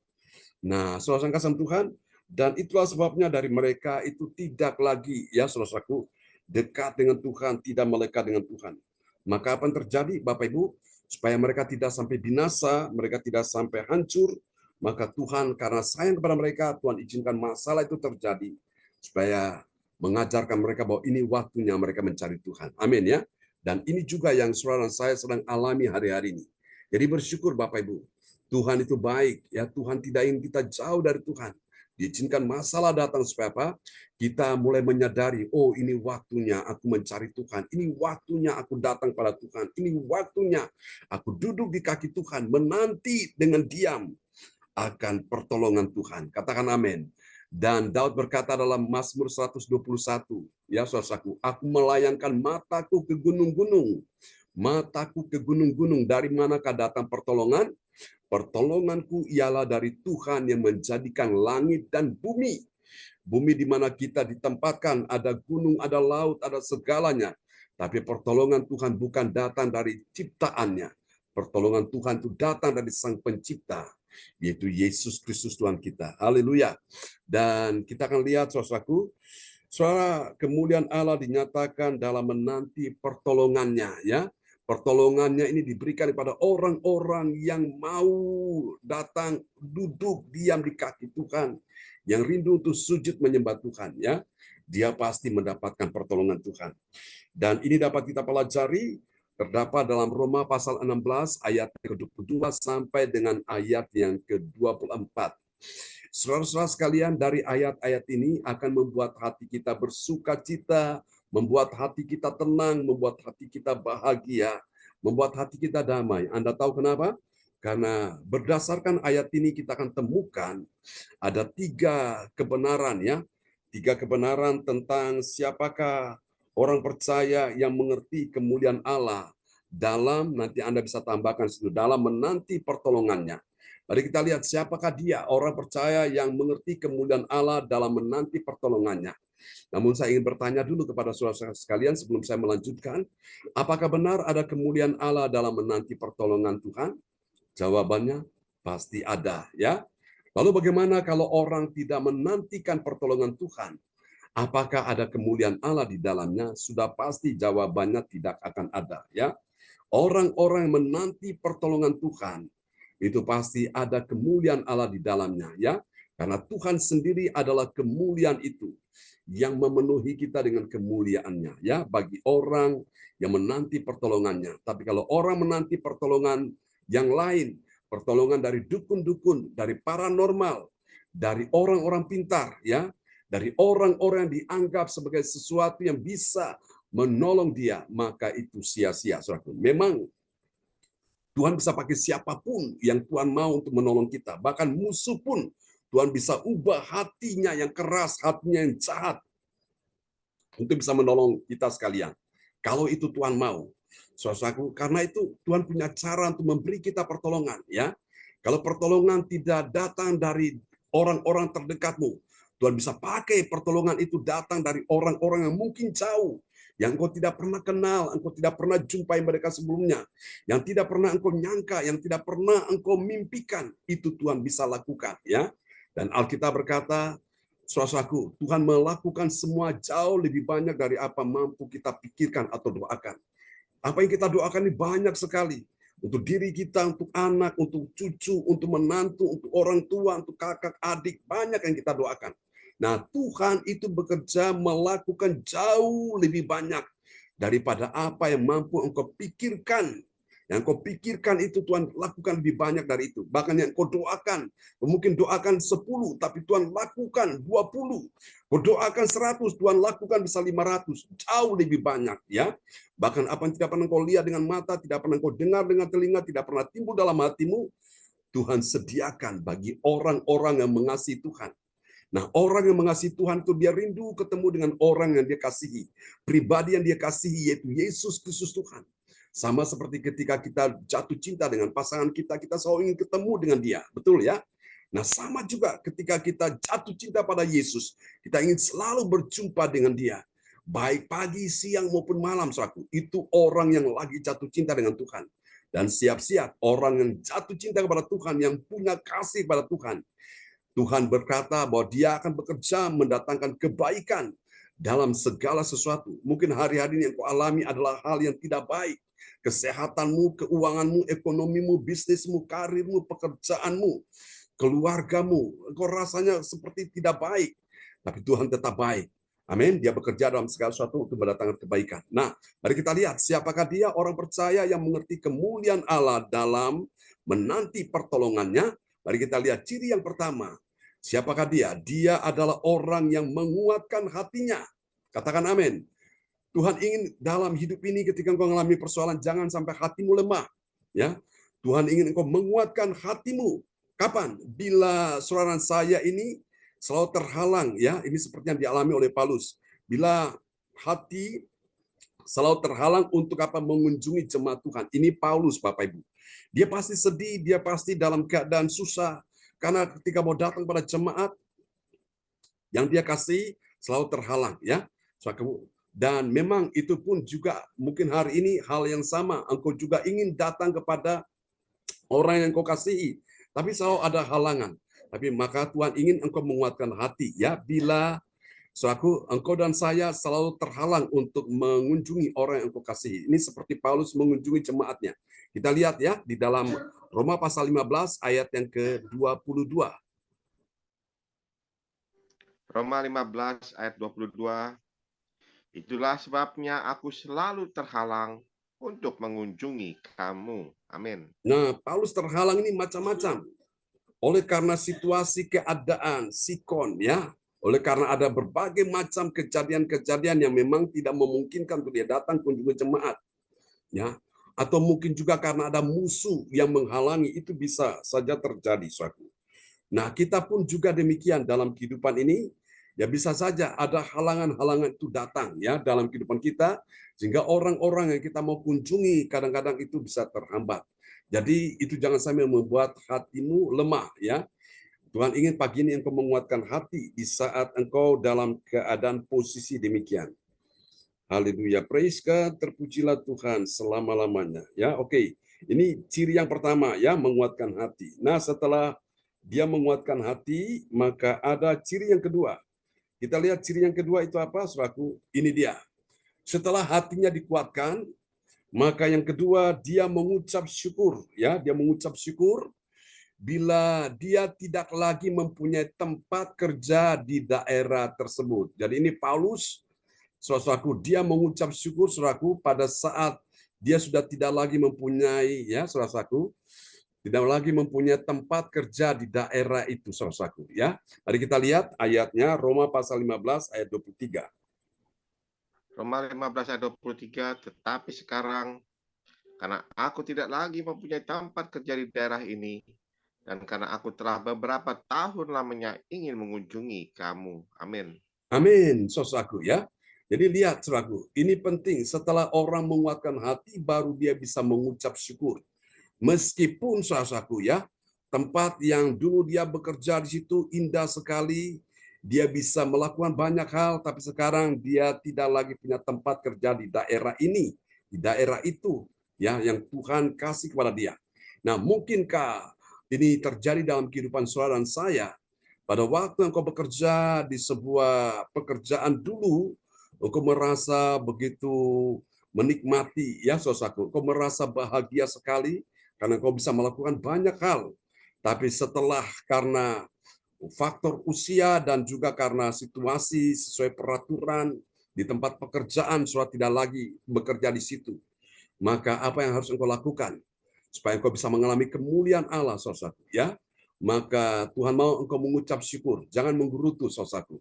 Nah, saudara kasih Tuhan, dan itulah sebabnya dari mereka itu tidak lagi, ya saudaraku, dekat dengan Tuhan, tidak melekat dengan Tuhan. Maka apa yang terjadi, Bapak Ibu? Supaya mereka tidak sampai binasa, mereka tidak sampai hancur, maka Tuhan karena sayang kepada mereka, Tuhan izinkan masalah itu terjadi supaya mengajarkan mereka bahwa ini waktunya mereka mencari Tuhan. Amin ya. Dan ini juga yang saudara dan saya sedang alami hari-hari ini. Jadi bersyukur Bapak Ibu. Tuhan itu baik ya. Tuhan tidak ingin kita jauh dari Tuhan. Diizinkan masalah datang supaya apa? Kita mulai menyadari, oh ini waktunya aku mencari Tuhan. Ini waktunya aku datang pada Tuhan. Ini waktunya aku duduk di kaki Tuhan, menanti dengan diam akan pertolongan Tuhan. Katakan amin. Dan Daud berkata dalam Mazmur 121, ya saudaraku, aku melayangkan mataku ke gunung-gunung. Mataku ke gunung-gunung, dari manakah datang pertolongan? Pertolonganku ialah dari Tuhan yang menjadikan langit dan bumi. Bumi di mana kita ditempatkan, ada gunung, ada laut, ada segalanya. Tapi pertolongan Tuhan bukan datang dari ciptaannya. Pertolongan Tuhan itu datang dari Sang Pencipta, yaitu Yesus Kristus Tuhan kita. Haleluya. Dan kita akan lihat, saudaraku, suara kemuliaan Allah dinyatakan dalam menanti pertolongannya, ya. Pertolongannya ini diberikan kepada orang-orang yang mau datang duduk diam di kaki Tuhan, yang rindu untuk sujud menyembah Tuhan, ya. Dia pasti mendapatkan pertolongan Tuhan. Dan ini dapat kita pelajari terdapat dalam Roma pasal 16 ayat ke-22 sampai dengan ayat yang ke-24. Saudara-saudara sekalian, dari ayat-ayat ini akan membuat hati kita bersuka cita, membuat hati kita tenang, membuat hati kita bahagia, membuat hati kita damai. Anda tahu kenapa? Karena berdasarkan ayat ini kita akan temukan ada 3 kebenaran, ya. 3 kebenaran tentang siapakah orang percaya yang mengerti kemuliaan Allah dalam, nanti Anda bisa tambahkan situ, dalam menanti pertolongannya. Mari kita lihat siapakah dia, orang percaya yang mengerti kemuliaan Allah dalam menanti pertolongannya. Namun saya ingin bertanya dulu kepada saudara sekalian sebelum saya melanjutkan, apakah benar ada kemuliaan Allah dalam menanti pertolongan Tuhan? Jawabannya pasti ada, ya. Lalu bagaimana kalau orang tidak menantikan pertolongan Tuhan? Apakah ada kemuliaan Allah di dalamnya? Sudah pasti jawabannya tidak akan ada, ya. Orang-orang yang menanti pertolongan Tuhan itu pasti ada kemuliaan Allah di dalamnya, ya. Karena Tuhan sendiri adalah kemuliaan itu yang memenuhi kita dengan kemuliaannya, ya, bagi orang yang menanti pertolongannya. Tapi kalau orang menanti pertolongan yang lain, pertolongan dari dukun-dukun, dari paranormal, dari orang-orang pintar, ya, dari orang-orang yang dianggap sebagai sesuatu yang bisa menolong dia, maka itu sia-sia, saudaraku. Memang Tuhan bisa pakai siapapun yang Tuhan mau untuk menolong kita. Bahkan musuh pun Tuhan bisa ubah hatinya yang keras, hatinya yang jahat, untuk bisa menolong kita sekalian. Kalau itu Tuhan mau. Saudaraku, karena itu Tuhan punya cara untuk memberi kita pertolongan, ya. Kalau pertolongan tidak datang dari orang-orang terdekatmu, Tuhan bisa pakai pertolongan itu datang dari orang-orang yang mungkin jauh, yang engkau tidak pernah kenal, engkau tidak pernah jumpai mereka sebelumnya, yang tidak pernah engkau nyangka, yang tidak pernah engkau mimpikan, itu Tuhan bisa lakukan, ya. Dan Alkitab berkata, saudaraku, Tuhan melakukan semua jauh lebih banyak dari apa mampu kita pikirkan atau doakan. Apa yang kita doakan ini banyak sekali. Untuk diri kita, untuk anak, untuk cucu, untuk menantu, untuk orang tua, untuk kakak, adik, banyak yang kita doakan. Nah, Tuhan itu bekerja melakukan jauh lebih banyak daripada apa yang mampu engkau pikirkan. Yang kau pikirkan itu Tuhan lakukan lebih banyak dari itu. Bahkan yang kau doakan, mungkin doakan 10, tapi Tuhan lakukan 20. Kau doakan 100, Tuhan lakukan bisa 500. Jauh lebih banyak, ya. Bahkan apa yang tidak pernah kau lihat dengan mata, tidak pernah kau dengar dengan telinga, tidak pernah timbul dalam hatimu, Tuhan sediakan bagi orang-orang yang mengasihi Tuhan. Nah, orang yang mengasihi Tuhan itu dia rindu ketemu dengan orang yang dia kasihi. Pribadi yang dia kasihi, yaitu Yesus Kristus Tuhan. Sama seperti ketika kita jatuh cinta dengan pasangan kita, kita selalu ingin ketemu dengan dia. Betul, ya? Nah, sama juga ketika kita jatuh cinta pada Yesus, kita ingin selalu berjumpa dengan dia. Baik pagi, siang, maupun malam, saudaraku. Itu orang yang lagi jatuh cinta dengan Tuhan. Dan siap-siap orang yang jatuh cinta kepada Tuhan, yang punya kasih pada Tuhan. Tuhan berkata bahwa dia akan bekerja mendatangkan kebaikan dalam segala sesuatu. Mungkin hari-hari ini yang kau alami adalah hal yang tidak baik. Kesehatanmu, keuanganmu, ekonomimu, bisnismu, karirmu, pekerjaanmu, keluargamu. Engkau rasanya seperti tidak baik. Tapi Tuhan tetap baik. Amin. Dia bekerja dalam segala sesuatu untuk mendatangkan kebaikan. Nah, mari kita lihat siapakah dia, orang percaya yang mengerti kemuliaan Allah dalam menanti pertolongannya. Mari kita lihat ciri yang pertama. Siapakah dia? Dia adalah orang yang menguatkan hatinya. Katakan amin. Tuhan ingin dalam hidup ini ketika engkau mengalami persoalan, jangan sampai hatimu lemah. Ya, Tuhan ingin engkau menguatkan hatimu. Kapan? Bila saudara saya ini selalu terhalang, ya, ini seperti yang dialami oleh Paulus. Bila hati selalu terhalang untuk apa? Mengunjungi jemaat Tuhan. Ini Paulus, Bapak Ibu. Dia pasti sedih, dia pasti dalam keadaan susah. Karena ketika mau datang pada jemaat, yang dia kasih selalu terhalang, ya. Dan memang itu pun juga mungkin hari ini hal yang sama. Engkau juga ingin datang kepada orang yang kau kasihi, tapi selalu ada halangan. Tapi maka Tuhan ingin engkau menguatkan hati, ya. Bila engkau dan saya selalu terhalang untuk mengunjungi orang yang engkau kasihi. Ini seperti Paulus mengunjungi jemaatnya. Kita lihat ya di dalam Roma pasal 15 ayat yang ke-22. Roma 15 ayat 22. Itulah sebabnya aku selalu terhalang untuk mengunjungi kamu. Amin. Nah, Paulus terhalang ini macam-macam. Oleh karena situasi keadaan, sikon, ya. Oleh karena ada berbagai macam kejadian-kejadian yang memang tidak memungkinkan untuk dia datang kunjungi jemaat. Ya. Atau mungkin juga karena ada musuh yang menghalangi, itu bisa saja terjadi, saudaraku. Nah, kita pun juga demikian dalam kehidupan ini, ya bisa saja ada halangan-halangan itu datang ya dalam kehidupan kita, sehingga orang-orang yang kita mau kunjungi kadang-kadang itu bisa terhambat. Jadi itu jangan sampai membuat hatimu lemah ya. Tuhan ingin pagi ini engkau menguatkan hati di saat engkau dalam keadaan posisi demikian. Haleluya, praise God, terpujilah Tuhan selama-lamanya. Ya, oke. Ini ciri yang pertama ya, menguatkan hati. Nah, setelah dia menguatkan hati, maka ada ciri yang kedua. Kita lihat ciri yang kedua itu apa, saudaraku? Ini dia. Setelah hatinya dikuatkan, maka yang kedua dia mengucap syukur, ya, dia mengucap syukur bila dia tidak lagi mempunyai tempat kerja di daerah tersebut. Jadi ini Paulus, saudaraku, dia mengucap syukur, saudaraku, pada saat dia sudah tidak lagi mempunyai, ya, saudaraku, tidak lagi mempunyai tempat kerja di daerah itu, saudaraku, ya. Mari kita lihat ayatnya, Roma pasal 15 ayat 23. Roma 15 ayat 23, tetapi sekarang karena aku tidak lagi mempunyai tempat kerja di daerah ini, dan karena aku telah beberapa tahun lamanya ingin mengunjungi kamu. Amin. Amin, saudaraku, ya. Jadi lihat, saudaraku, ini penting. Setelah orang menguatkan hati, baru dia bisa mengucap syukur. Meskipun saudaraku ya, tempat yang dulu dia bekerja di situ indah sekali, dia bisa melakukan banyak hal, tapi sekarang dia tidak lagi punya tempat kerja di daerah ini, di daerah itu, ya, yang Tuhan kasih kepada dia. Nah, mungkinkah ini terjadi dalam kehidupan saudara dan saya? Pada waktu engkau bekerja di sebuah pekerjaan dulu, engkau merasa begitu menikmati, ya saudaraku, engkau merasa bahagia sekali, karena kau bisa melakukan banyak hal. Tapi setelah karena faktor usia dan juga karena situasi sesuai peraturan di tempat pekerjaan sudah tidak lagi bekerja di situ. Maka apa yang harus engkau lakukan? Supaya engkau bisa mengalami kemuliaan Allah, saudaraku, ya. Maka Tuhan mau engkau mengucap syukur. Jangan menggerutu, saudaraku.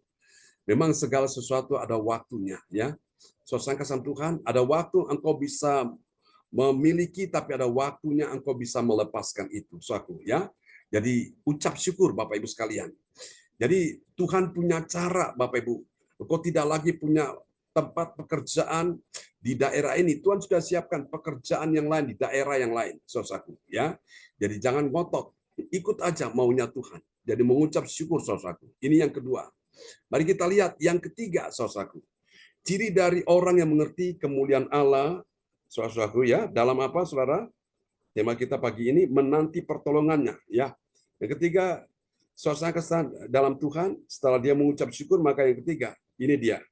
Memang segala sesuatu ada waktunya, ya. Saudara kasih Tuhan, ada waktu engkau bisa memiliki, tapi ada waktunya engkau bisa melepaskan itu, saudaraku, ya. Jadi ucap syukur Bapak Ibu sekalian. Jadi Tuhan punya cara, Bapak Ibu. Engkau tidak lagi punya tempat pekerjaan di daerah ini. Tuhan sudah siapkan pekerjaan yang lain di daerah yang lain, saudaraku, ya. Jadi jangan ngotot, ikut aja maunya Tuhan. Jadi mengucap syukur, saudaraku. Ini yang kedua. Mari kita lihat yang ketiga, saudaraku. Ciri dari orang yang mengerti kemuliaan Allah, saudaraku, ya, dalam apa, saudara? Tema kita pagi ini menanti pertolongannya, ya. Yang ketiga, saudara kesan dalam Tuhan, setelah dia mengucap syukur, maka yang ketiga, ini dia.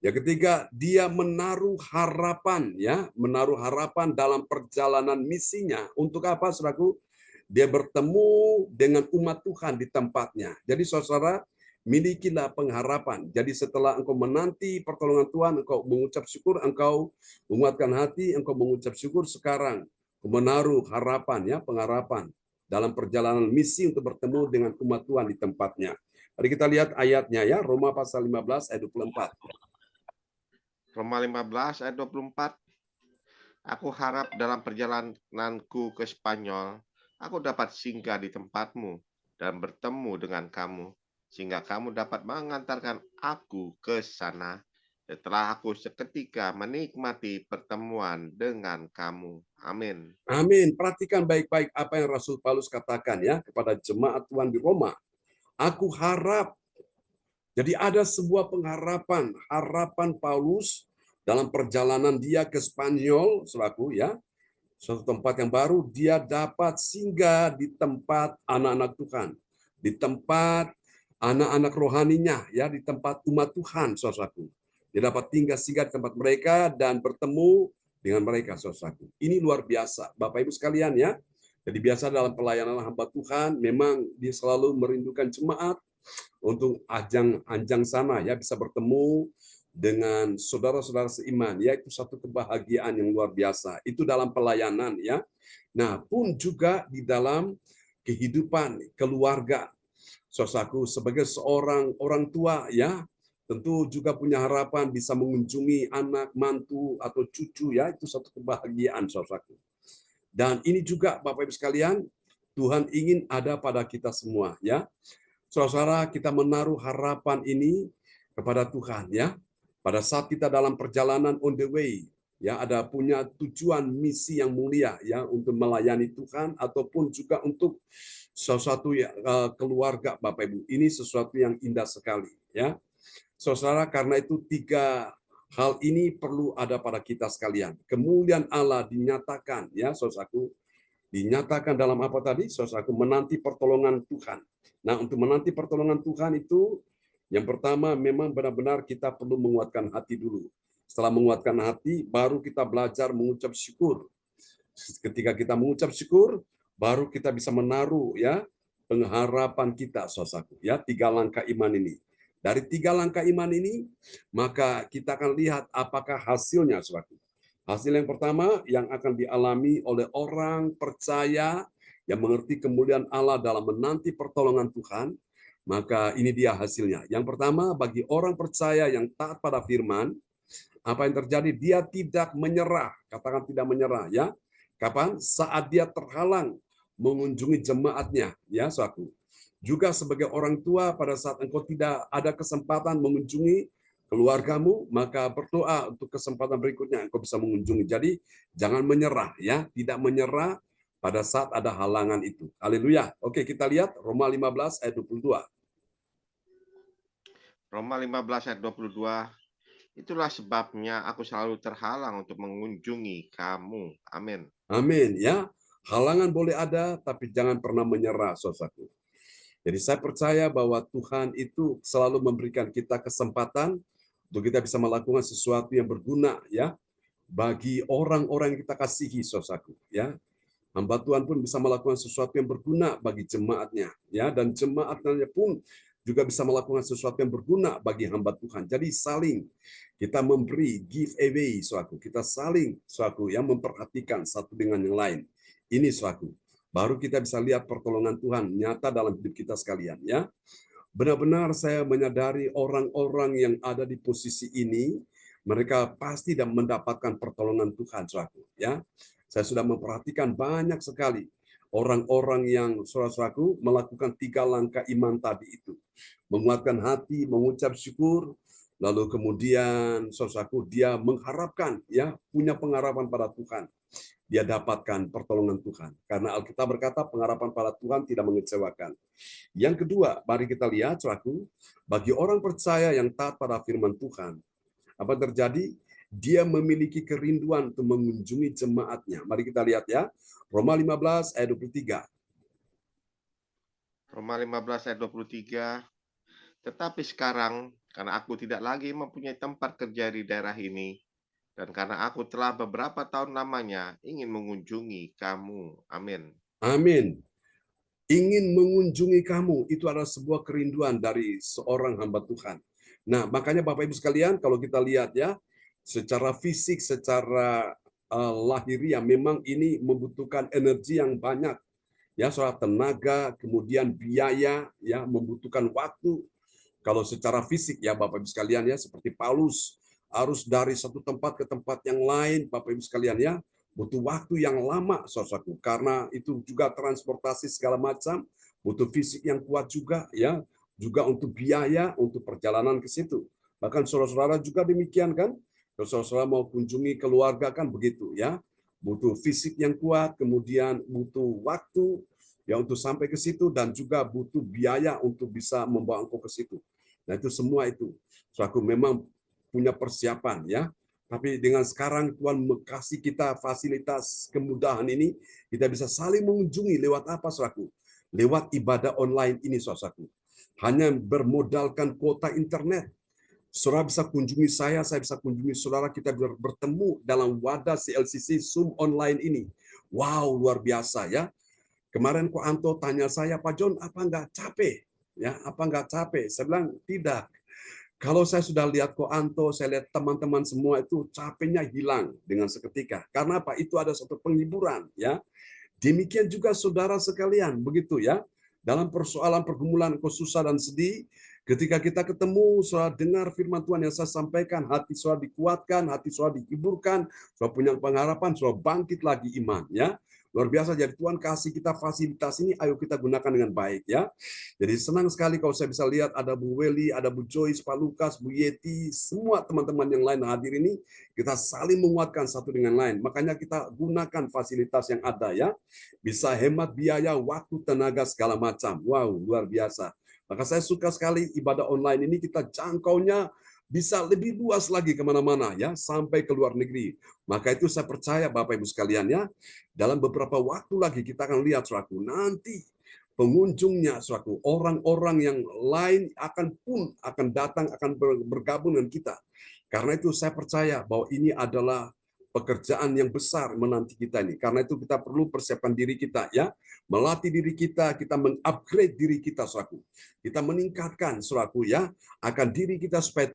Yang ketiga, dia menaruh harapan, ya, menaruh harapan dalam perjalanan misinya. Untuk apa, saudaraku? Dia bertemu dengan umat Tuhan di tempatnya. Jadi saudara, milikilah pengharapan. Jadi setelah engkau menanti pertolongan Tuhan, engkau mengucap syukur, engkau menguatkan hati, engkau mengucap syukur, sekarang menaruh harapan, ya, pengharapan dalam perjalanan misi untuk bertemu dengan umat Tuhan di tempatnya. Mari kita lihat ayatnya, ya, Roma pasal 15 ayat 24. Roma 15 ayat 24. Aku harap dalam perjalananku ke Spanyol, aku dapat singgah di tempatmu dan bertemu dengan kamu, sehingga kamu dapat mengantarkan aku ke sana setelah aku seketika menikmati pertemuan dengan kamu. Amin. Amin. Perhatikan baik-baik apa yang Rasul Paulus katakan ya kepada jemaat Tuhan di Roma. Aku harap. Jadi ada sebuah pengharapan, harapan Paulus dalam perjalanan dia ke Spanyol, selaku ya, suatu tempat yang baru, dia dapat singgah di tempat anak-anak Tuhan, di tempat anak-anak rohaninya, ya, di tempat umat Tuhan, saudaraku. Dia dapat singgah di tempat mereka dan bertemu dengan mereka, saudaraku. Ini luar biasa, Bapak Ibu sekalian ya. Jadi biasa dalam pelayanan hamba Tuhan, memang dia selalu merindukan jemaat untuk ajang sana ya, bisa bertemu dengan saudara-saudara seiman ya, itu satu kebahagiaan yang luar biasa. Itu dalam pelayanan ya. Nah, pun juga di dalam kehidupan keluarga. Saudaraku, sebagai seorang orang tua ya, tentu juga punya harapan bisa mengunjungi anak, mantu atau cucu ya, itu satu kebahagiaan saudaraku. Dan ini juga Bapak Ibu sekalian, Tuhan ingin ada pada kita semua ya. Saudara, kita menaruh harapan ini kepada Tuhan ya. Pada saat kita dalam perjalanan on the way, ya, ada punya tujuan misi yang mulia ya untuk melayani Tuhan ataupun juga untuk sesuatu ya, keluarga Bapak Ibu. Ini sesuatu yang indah sekali ya. Saudara, karena itu tiga hal ini perlu ada pada kita sekalian. Kemuliaan Allah dinyatakan ya, saudaraku. Dinyatakan dalam apa tadi? Saudaraku, menanti pertolongan Tuhan. Nah, untuk menanti pertolongan Tuhan itu, yang pertama memang benar-benar kita perlu menguatkan hati dulu. Setelah menguatkan hati, baru kita belajar mengucap syukur. Ketika kita mengucap syukur, baru kita bisa menaruh ya pengharapan kita, saudaraku. Ya, 3 langkah iman ini. Dari 3 langkah iman ini, maka kita akan lihat apakah hasilnya, saudaraku. Hasil yang pertama yang akan dialami oleh orang percaya yang mengerti kemuliaan Allah dalam menanti pertolongan Tuhan, maka ini dia hasilnya. Yang pertama, bagi orang percaya yang taat pada firman, apa yang terjadi? Dia tidak menyerah. Katakan tidak menyerah ya. Kapan? Saat dia terhalang mengunjungi jemaatnya, ya, saudaraku. Juga sebagai orang tua, pada saat engkau tidak ada kesempatan mengunjungi keluargamu, maka berdoa untuk kesempatan berikutnya engkau bisa mengunjungi. Jadi jangan menyerah ya, tidak menyerah pada saat ada halangan itu. Haleluya. Oke, kita lihat Roma 15 ayat 22. Roma 15 ayat 22. Itulah sebabnya aku selalu terhalang untuk mengunjungi kamu. Amin. Amin ya. Halangan boleh ada, tapi jangan pernah menyerah, saudaraku. Jadi saya percaya bahwa Tuhan itu selalu memberikan kita kesempatan untuk kita bisa melakukan sesuatu yang berguna ya bagi orang-orang yang kita kasihi, saudaraku ya. Hamba Tuhan pun bisa melakukan sesuatu yang berguna bagi jemaatnya ya, dan jemaatnya pun juga bisa melakukan sesuatu yang berguna bagi hamba Tuhan. Jadi saling kita memberi, give away, saudaraku. Kita saling, saudaraku, yang memperhatikan satu dengan yang lain. Ini, saudaraku. Baru kita bisa lihat pertolongan Tuhan nyata dalam hidup kita sekalian ya. Benar-benar saya menyadari orang-orang yang ada di posisi ini, mereka pasti dan mendapatkan pertolongan Tuhan, saudaraku ya. Saya sudah memperhatikan banyak sekali orang-orang yang, saudaraku, melakukan 3 langkah iman tadi itu. Menguatkan hati, mengucap syukur, lalu kemudian, saudaraku, dia mengharapkan ya, punya pengharapan pada Tuhan. Dia dapatkan pertolongan Tuhan. Karena Alkitab berkata pengharapan pada Tuhan tidak mengecewakan. Yang kedua, mari kita lihat, saudaraku, bagi orang percaya yang taat pada firman Tuhan, apa yang terjadi? Dia memiliki kerinduan untuk mengunjungi jemaatnya. Mari kita lihat ya. Roma 15 ayat 23. Roma 15 ayat 23. Tetapi sekarang, karena aku tidak lagi mempunyai tempat kerja di daerah ini, dan karena aku telah beberapa tahun lamanya ingin mengunjungi kamu. Amin. Amin. Ingin mengunjungi kamu, itu adalah sebuah kerinduan dari seorang hamba Tuhan. Nah, makanya Bapak Ibu sekalian, kalau kita lihat ya, secara fisik, secara lahiriah, memang ini membutuhkan energi yang banyak. Ya, soal tenaga, kemudian biaya, ya, membutuhkan waktu. Kalau secara fisik ya Bapak Ibu sekalian ya, seperti Paulus harus dari satu tempat ke tempat yang lain, Bapak Ibu sekalian ya, butuh waktu yang lama, saudaraku, karena itu juga transportasi segala macam, butuh fisik yang kuat juga ya, juga untuk biaya untuk perjalanan ke situ. Bahkan saudara-saudara juga demikian kan? Kalau saudara-saudara mau kunjungi keluarga kan begitu ya. Butuh fisik yang kuat, kemudian butuh waktu ya untuk sampai ke situ, dan juga butuh biaya untuk bisa membawa engkau ke situ. Nah itu semua itu. So, aku memang punya persiapan ya. Tapi dengan sekarang Tuhan kasih kita fasilitas kemudahan ini, kita bisa saling mengunjungi lewat apa, saudaraku? Lewat ibadah online ini, saudaraku. Hanya bermodalkan kuota internet. Saudara bisa kunjungi saya bisa kunjungi saudara, kita bertemu dalam wadah CLCC Zoom online ini. Wow, luar biasa ya. Kemarin Ko Anto tanya saya, Pak John, apa nggak capek? Ya, apa nggak capek? Saya bilang, tidak. Kalau saya sudah lihat Ko Anto, saya lihat teman-teman semua itu capeknya hilang dengan seketika. Karena apa? Itu ada satu penghiburan, ya. Demikian juga saudara sekalian, begitu ya. Dalam persoalan pergumulan susah dan sedih, ketika kita ketemu, saudara dengar firman Tuhan yang saya sampaikan, hati saudara dikuatkan, hati saudara dihiburkan, saudara punya pengharapan, saudara bangkit lagi iman, ya. Luar biasa, jadi Tuhan kasih kita fasilitas ini, ayo kita gunakan dengan baik ya. Jadi senang sekali kalau saya bisa lihat ada Bu Weli, ada Bu Joyce, Pak Lukas, Bu Yeti, semua teman-teman yang lain hadir ini, kita saling menguatkan satu dengan lain. Makanya kita gunakan fasilitas yang ada ya. Bisa hemat biaya, waktu, tenaga, segala macam. Wow, luar biasa. Maka saya suka sekali ibadah online ini, kita jangkaunya bisa lebih luas lagi kemana-mana ya, sampai ke luar negeri. Maka itu saya percaya Bapak Ibu sekalian ya, dalam beberapa waktu lagi kita akan lihat saudaraku, nanti pengunjungnya saudaraku, orang-orang yang lain akan datang, akan bergabung dengan kita. Karena itu saya percaya bahwa ini adalah pekerjaan yang besar menanti kita ini. Karena itu kita perlu persiapkan diri kita ya, melatih diri kita mengupgrade diri kita saudaraku. Kita meningkatkan saudaraku ya, akan diri kita supaya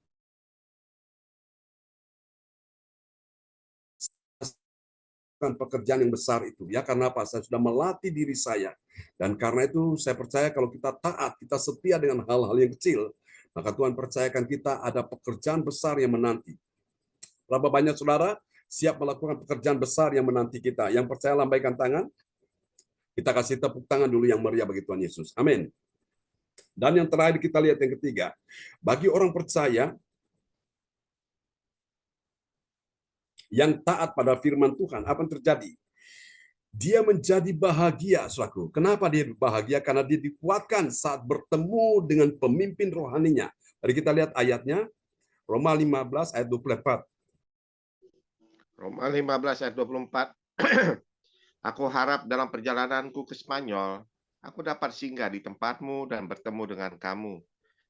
pekerjaan yang besar itu ya. Karena apa? Saya sudah melatih diri saya, dan karena itu saya percaya kalau kita taat, kita setia dengan hal-hal yang kecil, maka Tuhan percayakan kita ada pekerjaan besar yang menanti. Berapa banyak saudara siap melakukan pekerjaan besar yang menanti kita? Yang percaya lambaikan tangan. Kita kasih tepuk tangan dulu yang meriah bagi Tuhan Yesus. Amin. Dan yang terakhir kita lihat yang ketiga, bagi orang percaya yang taat pada firman Tuhan, apa yang terjadi? Dia menjadi bahagia, saudaraku. Kenapa dia bahagia? Karena dia dikuatkan saat bertemu dengan pemimpin rohaninya. Mari kita lihat ayatnya, Roma 15 ayat 24. Roma 15 ayat 24. Aku harap dalam perjalananku ke Spanyol, aku dapat singgah di tempatmu dan bertemu dengan kamu,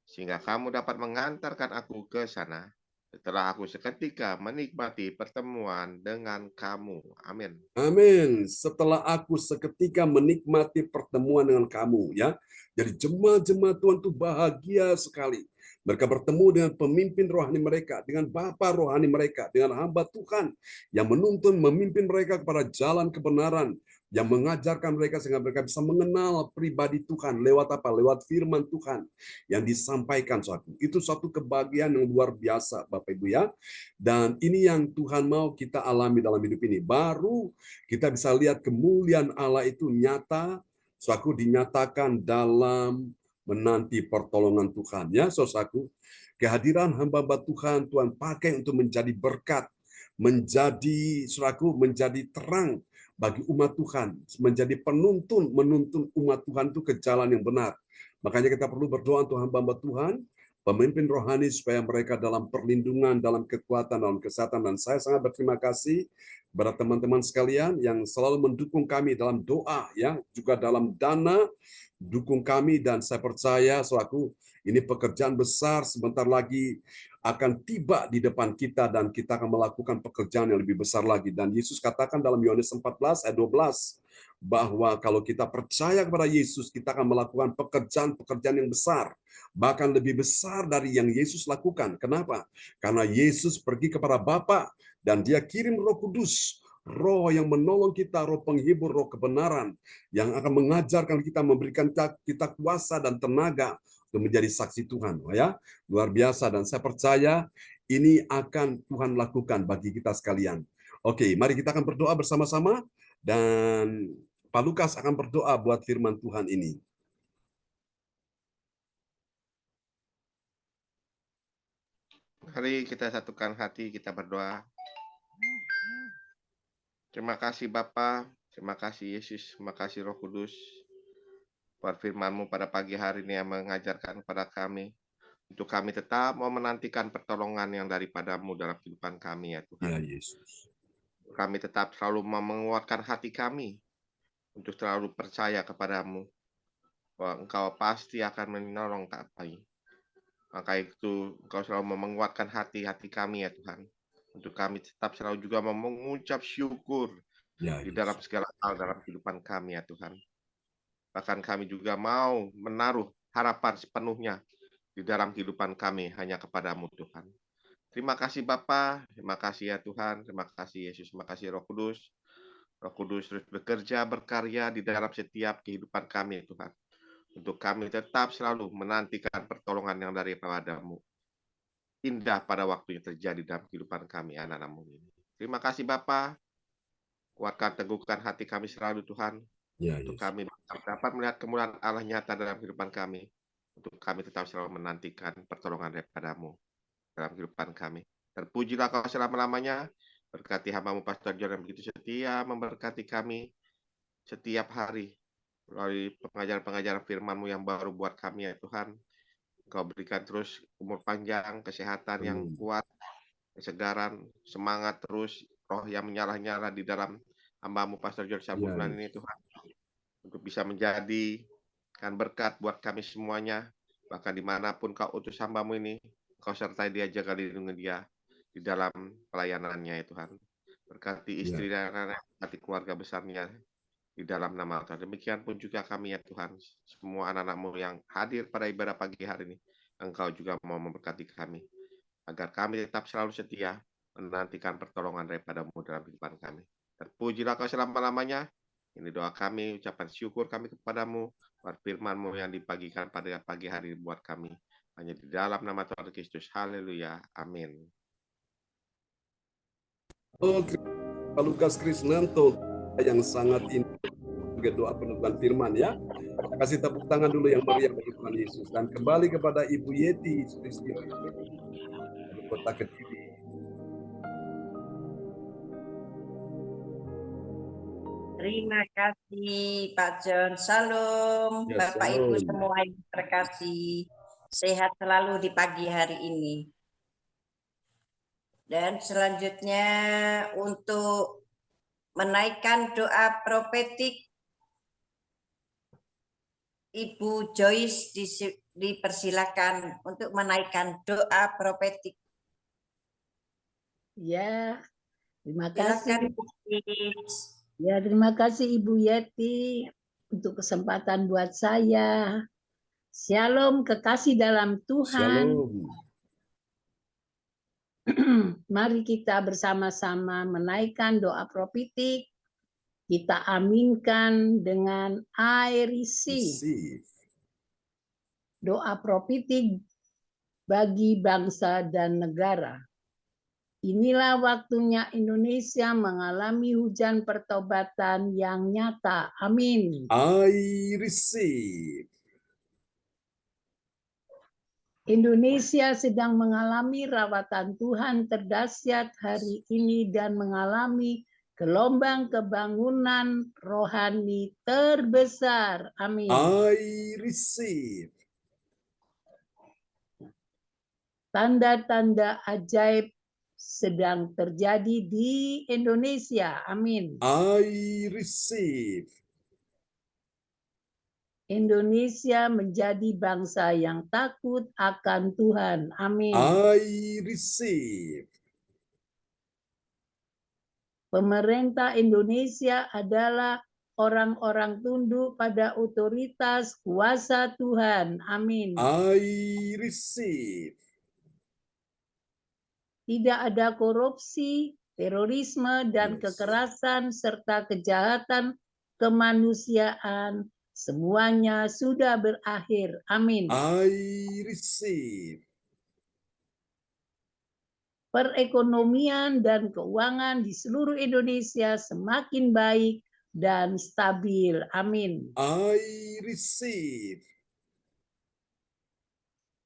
sehingga kamu dapat mengantarkan aku ke sana. Setelah aku seketika menikmati pertemuan dengan kamu. Amin. Amin. Setelah aku seketika menikmati pertemuan dengan kamu, ya. Jadi jemaat-jemaat Tuhan itu bahagia sekali. Mereka bertemu dengan pemimpin rohani mereka, dengan Bapa rohani mereka, dengan hamba Tuhan yang menuntun, memimpin mereka kepada jalan kebenaran, yang mengajarkan mereka sehingga mereka bisa mengenal pribadi Tuhan lewat apa? Lewat firman Tuhan yang disampaikan suatu. Itu suatu kebahagiaan yang luar biasa, Bapak Ibu ya. Dan ini yang Tuhan mau kita alami dalam hidup ini. Baru kita bisa lihat kemuliaan Allah itu nyata, suatu dinyatakan dalam menanti pertolongan Tuhan. Ya, saudaraku, kehadiran hamba-hamba Tuhan, Tuhan pakai untuk menjadi berkat, menjadi saudaraku, menjadi terang bagi umat Tuhan, menjadi menuntun umat Tuhan itu ke jalan yang benar. Makanya kita perlu berdoa untuk hamba-hamba Tuhan, pemimpin rohani, supaya mereka dalam perlindungan, dalam kekuatan, dalam kesehatan. Dan saya sangat berterima kasih kepada teman-teman sekalian yang selalu mendukung kami dalam doa, ya, juga dalam dana, dukung kami. Dan saya percaya selaku ini pekerjaan besar sebentar lagi akan tiba di depan kita, dan kita akan melakukan pekerjaan yang lebih besar lagi. Dan Yesus katakan dalam Yohanes 14 ayat 12 bahwa kalau kita percaya kepada Yesus, kita akan melakukan pekerjaan-pekerjaan yang besar, bahkan lebih besar dari yang Yesus lakukan. Kenapa? Karena Yesus pergi kepada Bapa dan dia kirim Roh Kudus, Roh yang menolong kita, Roh penghibur, Roh kebenaran, yang akan mengajarkan kita, memberikan kita kuasa dan tenaga untuk menjadi saksi Tuhan. Ya, luar biasa, dan saya percaya ini akan Tuhan lakukan bagi kita sekalian. Oke, mari kita akan berdoa bersama-sama, dan Pak Lukas akan berdoa buat firman Tuhan ini. Mari kita satukan hati, kita berdoa. Terima kasih Bapa, terima kasih Yesus, terima kasih Roh Kudus. Buat firman-Mu pada pagi hari ini yang mengajarkan kepada kami. Untuk kami tetap mau menantikan pertolongan yang daripada-Mu dalam kehidupan kami ya Tuhan. Ya Yesus. Kami tetap selalu mau menguatkan hati kami untuk selalu percaya kepada-Mu bahwa Engkau pasti akan menolong kami. Maka itu Engkau selalu mau menguatkan hati-hati kami ya Tuhan. Untuk kami tetap selalu juga mau mengucap syukur Ya di Yesus. dalam segala hal dalam kehidupan kami ya Tuhan. Bahkan kami juga mau menaruh harapan sepenuhnya di dalam kehidupan kami hanya kepada-Mu Tuhan. Terima kasih Bapa, terima kasih ya Tuhan, terima kasih Yesus, terima kasih Roh Kudus. Roh Kudus terus bekerja, berkarya di dalam setiap kehidupan kami Tuhan. Untuk kami tetap selalu menantikan pertolongan yang daripada-Mu. Indah pada waktu yang terjadi dalam kehidupan kami anak-anak-Mu ini. Terima kasih Bapa. Kuatkan, teguhkan hati kami selalu Tuhan. Ya Untuk Yesus. kami dapat melihat kemuliaan Allah nyata dalam kehidupan kami. Untuk kami tetap selalu menantikan pertolongan daripada-Mu dalam kehidupan kami. Terpujilah Kau selama-lamanya. Berkati hamba-Mu Pastor John yang begitu setia memberkati kami setiap hari melalui pengajaran-pengajaran firman-Mu yang baru buat kami ya Tuhan. Kau berikan terus umur panjang, kesehatan yang Amin. kuat, kesegaran, semangat terus, roh yang menyala-nyala di dalam hamba-Mu Pastor John Ya Sabulan Yesus. ini Tuhan. Untuk bisa menjadi kan berkat buat kami semuanya. Bahkan dimanapun Kau utus hamba-Mu ini, Kau sertai dia, jaga lindungi dia di dalam pelayanannya ya Tuhan. Berkati istri dan anak-anak, berkati keluarga besarnya di dalam nama Tuhan. Demikian pun juga kami ya Tuhan, semua anak-anak-Mu yang hadir pada ibadah pagi hari ini, Engkau juga mau memberkati kami, agar kami tetap selalu setia menantikan pertolongan daripada-Mu dalam kehidupan kami. Terpujilah Kau selama-lamanya. Ini doa kami, ucapan syukur kami kepadamu, buat firman-Mu yang dibagikan pada pagi hari buat kami. Hanya di dalam nama Tuhan Kristus. Haleluya. Amin. Oh, Pak Lukas Krisnanto yang sangat indah juga doa penutupan firman ya. Kita kasih tepuk tangan dulu yang meriah bagi Tuhan Yesus. Dan kembali kepada Ibu Yeti Sulistiawati dari Kota Kediri. Terima kasih Pak John. Salam Ya, Bapak Ibu salam. semua yang terkasih. Sehat selalu di pagi hari ini. Dan selanjutnya untuk menaikkan doa profetik, Ibu Joyce dipersilakan untuk menaikkan doa profetik. Ya, terima Silakan kasih. Ibu Joyce. Ya, terima kasih Ibu Yeti untuk kesempatan buat saya. Shalom kekasih dalam Tuhan. Shalom. Mari kita bersama-sama menaikkan doa profetik. Kita aminkan dengan I receive. Receive. Doa profetik bagi bangsa dan negara. Inilah waktunya Indonesia mengalami hujan pertobatan yang nyata. Amin. I receive. Indonesia sedang mengalami rawatan Tuhan terdahsyat hari ini dan mengalami gelombang kebangunan rohani terbesar. Amin. I receive. Tanda-tanda ajaib sedang terjadi di Indonesia. Amin. I receive. Indonesia menjadi bangsa yang takut akan Tuhan. Amin. I receive. Pemerintah Indonesia adalah orang-orang tunduk pada otoritas kuasa Tuhan. Amin. I receive. Tidak ada korupsi, terorisme, dan Yes. kekerasan, serta kejahatan kemanusiaan. Semuanya sudah berakhir. Amin. I receive. Perekonomian dan keuangan di seluruh Indonesia semakin baik dan stabil. Amin. I receive.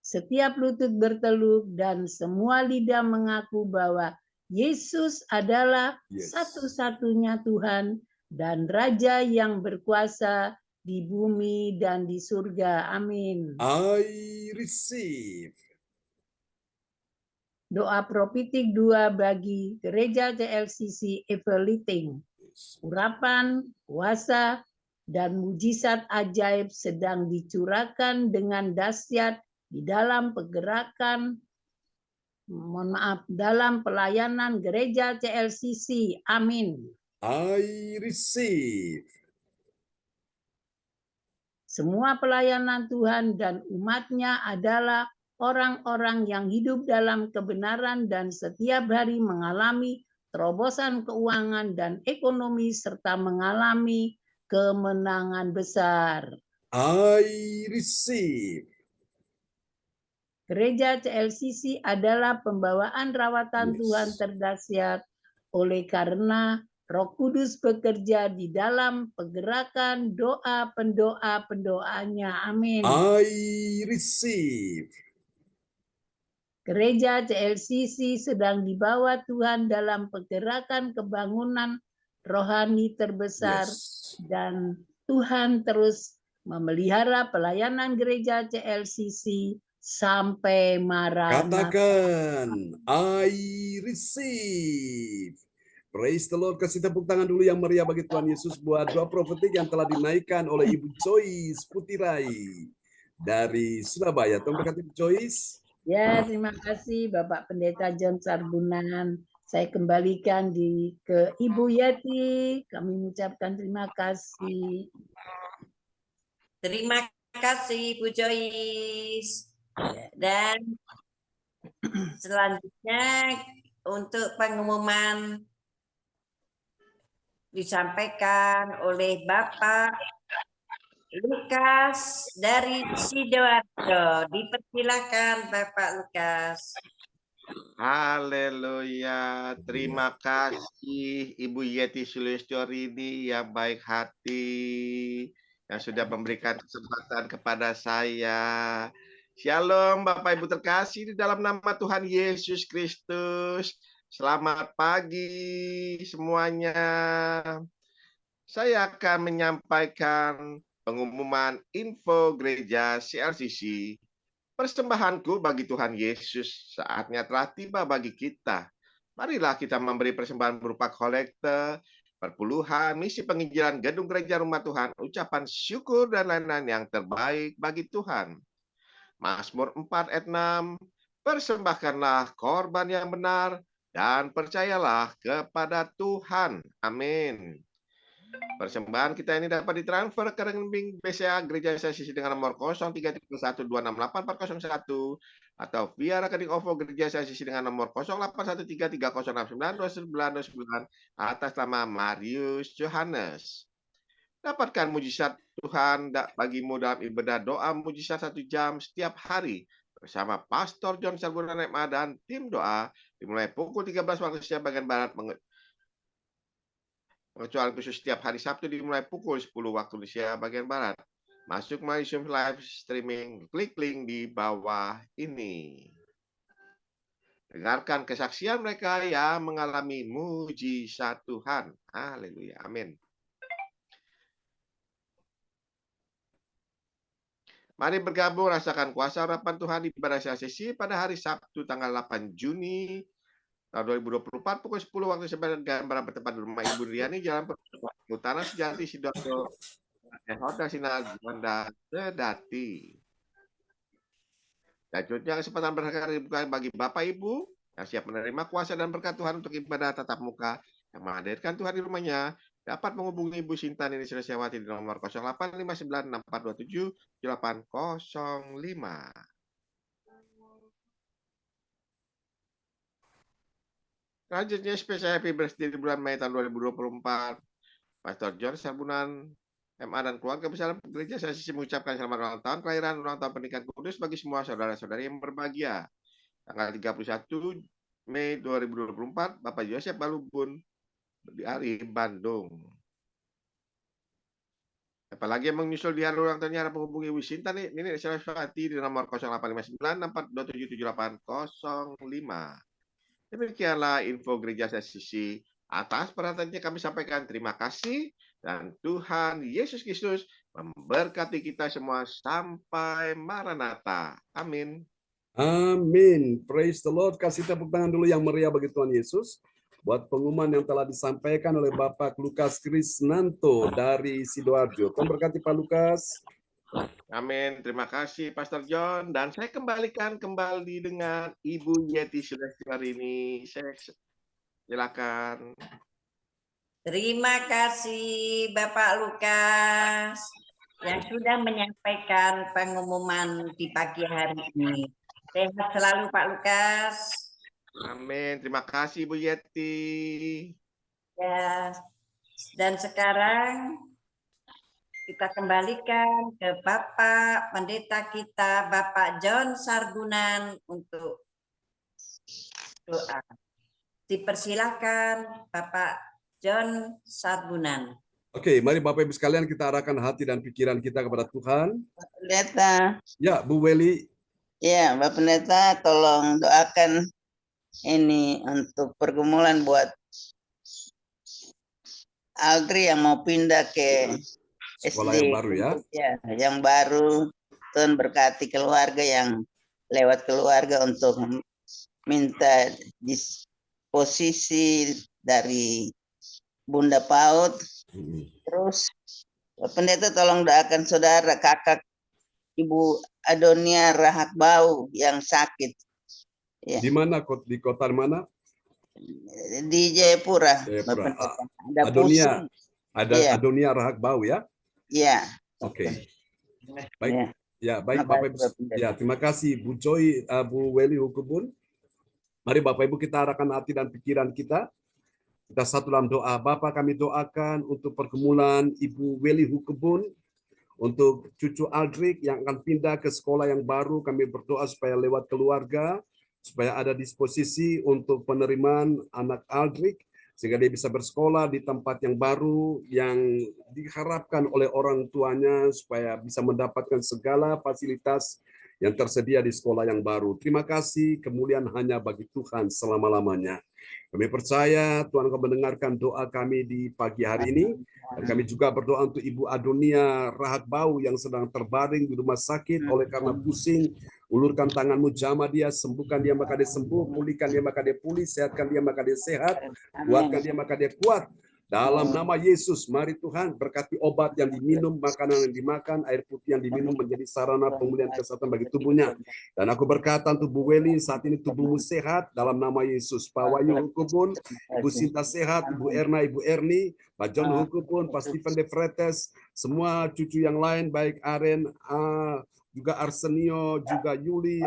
setiap lutut berteluk, dan semua lidah mengaku bahwa Yesus adalah Yes. satu-satunya Tuhan dan Raja yang berkuasa di bumi dan di surga. Amin. I receive. Doa prophetik 2 bagi Gereja CLCC Everliting. Urapan, kuasa, dan mujizat ajaib sedang dicurahkan dengan dahsyat di dalam dalam pelayanan Gereja CLCC. Amin. I receive. Semua pelayanan Tuhan dan umatnya adalah orang-orang yang hidup dalam kebenaran dan setiap hari mengalami terobosan keuangan dan ekonomi serta mengalami kemenangan besar. I receive. Gereja CLCC adalah pembawaan rawatan Yes. Tuhan terdahsyat oleh karena Roh Kudus bekerja di dalam pergerakan doa pendoa-pendoanya. Amin. I receive. Gereja CLCC sedang dibawa Tuhan dalam pergerakan kebangunan rohani terbesar Yes. dan Tuhan terus memelihara pelayanan gereja CLCC sampai Maranatha. Katakan, I receive. Praise the Lord. Kasih tepuk tangan dulu yang meriah bagi Tuhan Yesus buat doa profetik yang telah dinaikkan oleh Ibu Joyce Putirai dari Surabaya. Tuhan berkati Ibu Joyce. Ya, terima kasih Bapak Pendeta John Sarbunan. Saya kembalikan ke Ibu Yati. Kami mengucapkan terima kasih. Terima kasih Bu Joyce. Dan selanjutnya untuk pengumuman disampaikan oleh Bapak Lukas dari Sidoarjo. Dipersilakan Bapak Lukas. Haleluya. Terima kasih Ibu Yeti Sulistyorini yang baik hati, yang sudah memberikan kesempatan kepada saya. Shalom Bapak Ibu terkasih di dalam nama Tuhan Yesus Kristus. Selamat pagi semuanya. Saya akan menyampaikan pengumuman info gereja CLCC. Persembahanku bagi Tuhan Yesus, saatnya telah tiba bagi kita. Marilah kita memberi persembahan berupa kolekte, perpuluhan, misi penginjilan gedung gereja rumah Tuhan, ucapan syukur dan lain-lain yang terbaik bagi Tuhan. Mazmur 4 ayat 6, persembahkanlah korban yang benar dan percayalah kepada Tuhan. Amin. Persembahan kita ini dapat ditransfer ke rekening BCA Gereja CLCC dengan nomor 0331268401 atau via rekening OVO Gereja CLCC dengan nomor 081330692929 atas nama Marius Johannes. Dapatkan mujizat Tuhan bagimu dalam ibadah doa mujizat 1 jam setiap hari bersama Pastor John Sarbunan MA dan tim doa dimulai pukul 13 waktu Indonesia bagian Barat. Pengecualian khusus setiap hari Sabtu dimulai pukul 10 waktu Indonesia bagian Barat. Masuk melalui Zoom live streaming, klik link di bawah ini. Dengarkan kesaksian mereka yang mengalami mujizat Tuhan. Haleluya. Amin. Mari bergabung rasakan kuasa harapan Tuhan di ibadah CLCC pada hari Sabtu tanggal 8 Juni tahun 2024 pukul 10 waktu sebagian Barat bertempat di rumah Ibu Riani Jalan Utara Sejati Sidoarjo Hotel Sinar Juanda Sedati. Selanjutnya kesempatan berharga dibuka bagi Bapak Ibu yang siap menerima kuasa dan berkat Tuhan untuk ibadah tatap muka yang menghadirkan Tuhan di rumahnya dapat menghubungi Ibu Sinta Nini Sulistyawati di nomor 085964277805. Selanjutnya spesial happy birthday di bulan Mei tahun 2024. Pastor John Sarbunan MA dan keluarga besar gereja CLCC mengucapkan selamat ulang tahun kelahiran, ulang tahun pernikahan kudus bagi semua saudara-saudari yang berbahagia. Tanggal 31 Mei 2024, Bapak Yosef Balubun dari Bandung. Apalagi yang menyusul di hari ulang tahunnya, menghubungi Ibu Sinta nih, ini Saraswati di nomor 085964277805. Demikianlah info gereja sesi. Atas perhatiannya kami sampaikan terima kasih dan Tuhan Yesus Kristus memberkati kita semua sampai Maranatha. Amin. Amin. Praise the Lord. Kasih tepuk tangan dulu yang meriah bagi Tuhan Yesus. Buat pengumuman yang telah disampaikan oleh Bapak Lukas Krisnanto dari Sidoarjo. Tuhan berkati Pak Lukas. Amin. Terima kasih Pastor John. Dan saya kembalikan kembali dengan Ibu Yeti Sulesti hari ini. Saya silakan. Terima kasih Bapak Lukas yang sudah menyampaikan pengumuman di pagi hari ini. Sehat selalu Pak Lukas. Amin. Terima kasih Bu Yeti. Ya. Dan sekarang kita kembalikan ke Bapak Pendeta kita, Bapak John Sargunan untuk doa. Dipersilakan Bapak John Sargunan. Oke, mari Bapak Ibu sekalian kita arahkan hati dan pikiran kita kepada Tuhan. Bapak Pendeta, Ya, Bu Weli. ya Bapak Pendeta, tolong doakan ini untuk pergumulan buat Aldri yang mau pindah ke Sekolah SD yang baru ya. Ya, yang baru. Tuhan berkati keluarga yang lewat keluarga untuk minta disposisi dari Bunda PAUD. Terus Bapak Pendeta tolong doakan saudara kakak Ibu Adonia Rahak Bau yang sakit. Ya. Di mana? Di kota mana? Di Jayapura. Jayapura. Ada Adonia. pusing. Ada Iya. Adonia Rahak Bau ya. Ya. Oke. Baik. Ya. Ya, baik Terima Bapak kasih, Ibu. Bapak Pendeta. Ya, terima kasih Bu Joy, Bu Weli Hukubun. Mari Bapak Ibu kita arahkan hati dan pikiran kita. Kita satu dalam doa. Bapak, kami doakan untuk pergumulan Ibu Weli Hukubun, untuk cucu Aldrik yang akan pindah ke sekolah yang baru. Kami berdoa supaya lewat keluarga, supaya ada disposisi untuk penerimaan anak Aldrik, sehingga dia bisa bersekolah di tempat yang baru yang diharapkan oleh orang tuanya, supaya bisa mendapatkan segala fasilitas yang tersedia di sekolah yang baru. Terima kasih, kemuliaan hanya bagi Tuhan selama-lamanya. Kami percaya Tuhan akan mendengarkan doa kami di pagi hari ini. Dan kami juga berdoa untuk Ibu Adonia Rahak Bau yang sedang terbaring di rumah sakit oleh karena pusing. Ulurkan tanganmu, jamah dia, sembuhkan dia maka dia sembuh, pulihkan dia maka dia pulih, sehatkan dia maka dia sehat, kuatkan dia maka dia kuat. Dalam nama Yesus, mari Tuhan berkati obat yang diminum, makanan yang dimakan, air putih yang diminum menjadi sarana pemulihan kesehatan bagi tubuhnya. Dan aku berkata untuk Bu Weli, saat ini tubuhmu sehat dalam nama Yesus. Pak Wahyu Hukubun, Ibu Sinta sehat, Ibu Erna, Ibu Erni, Pak John Hukubun, Pak Stephen De Fretes, semua cucu yang lain, baik Aren, juga Arsenio, juga Yuli,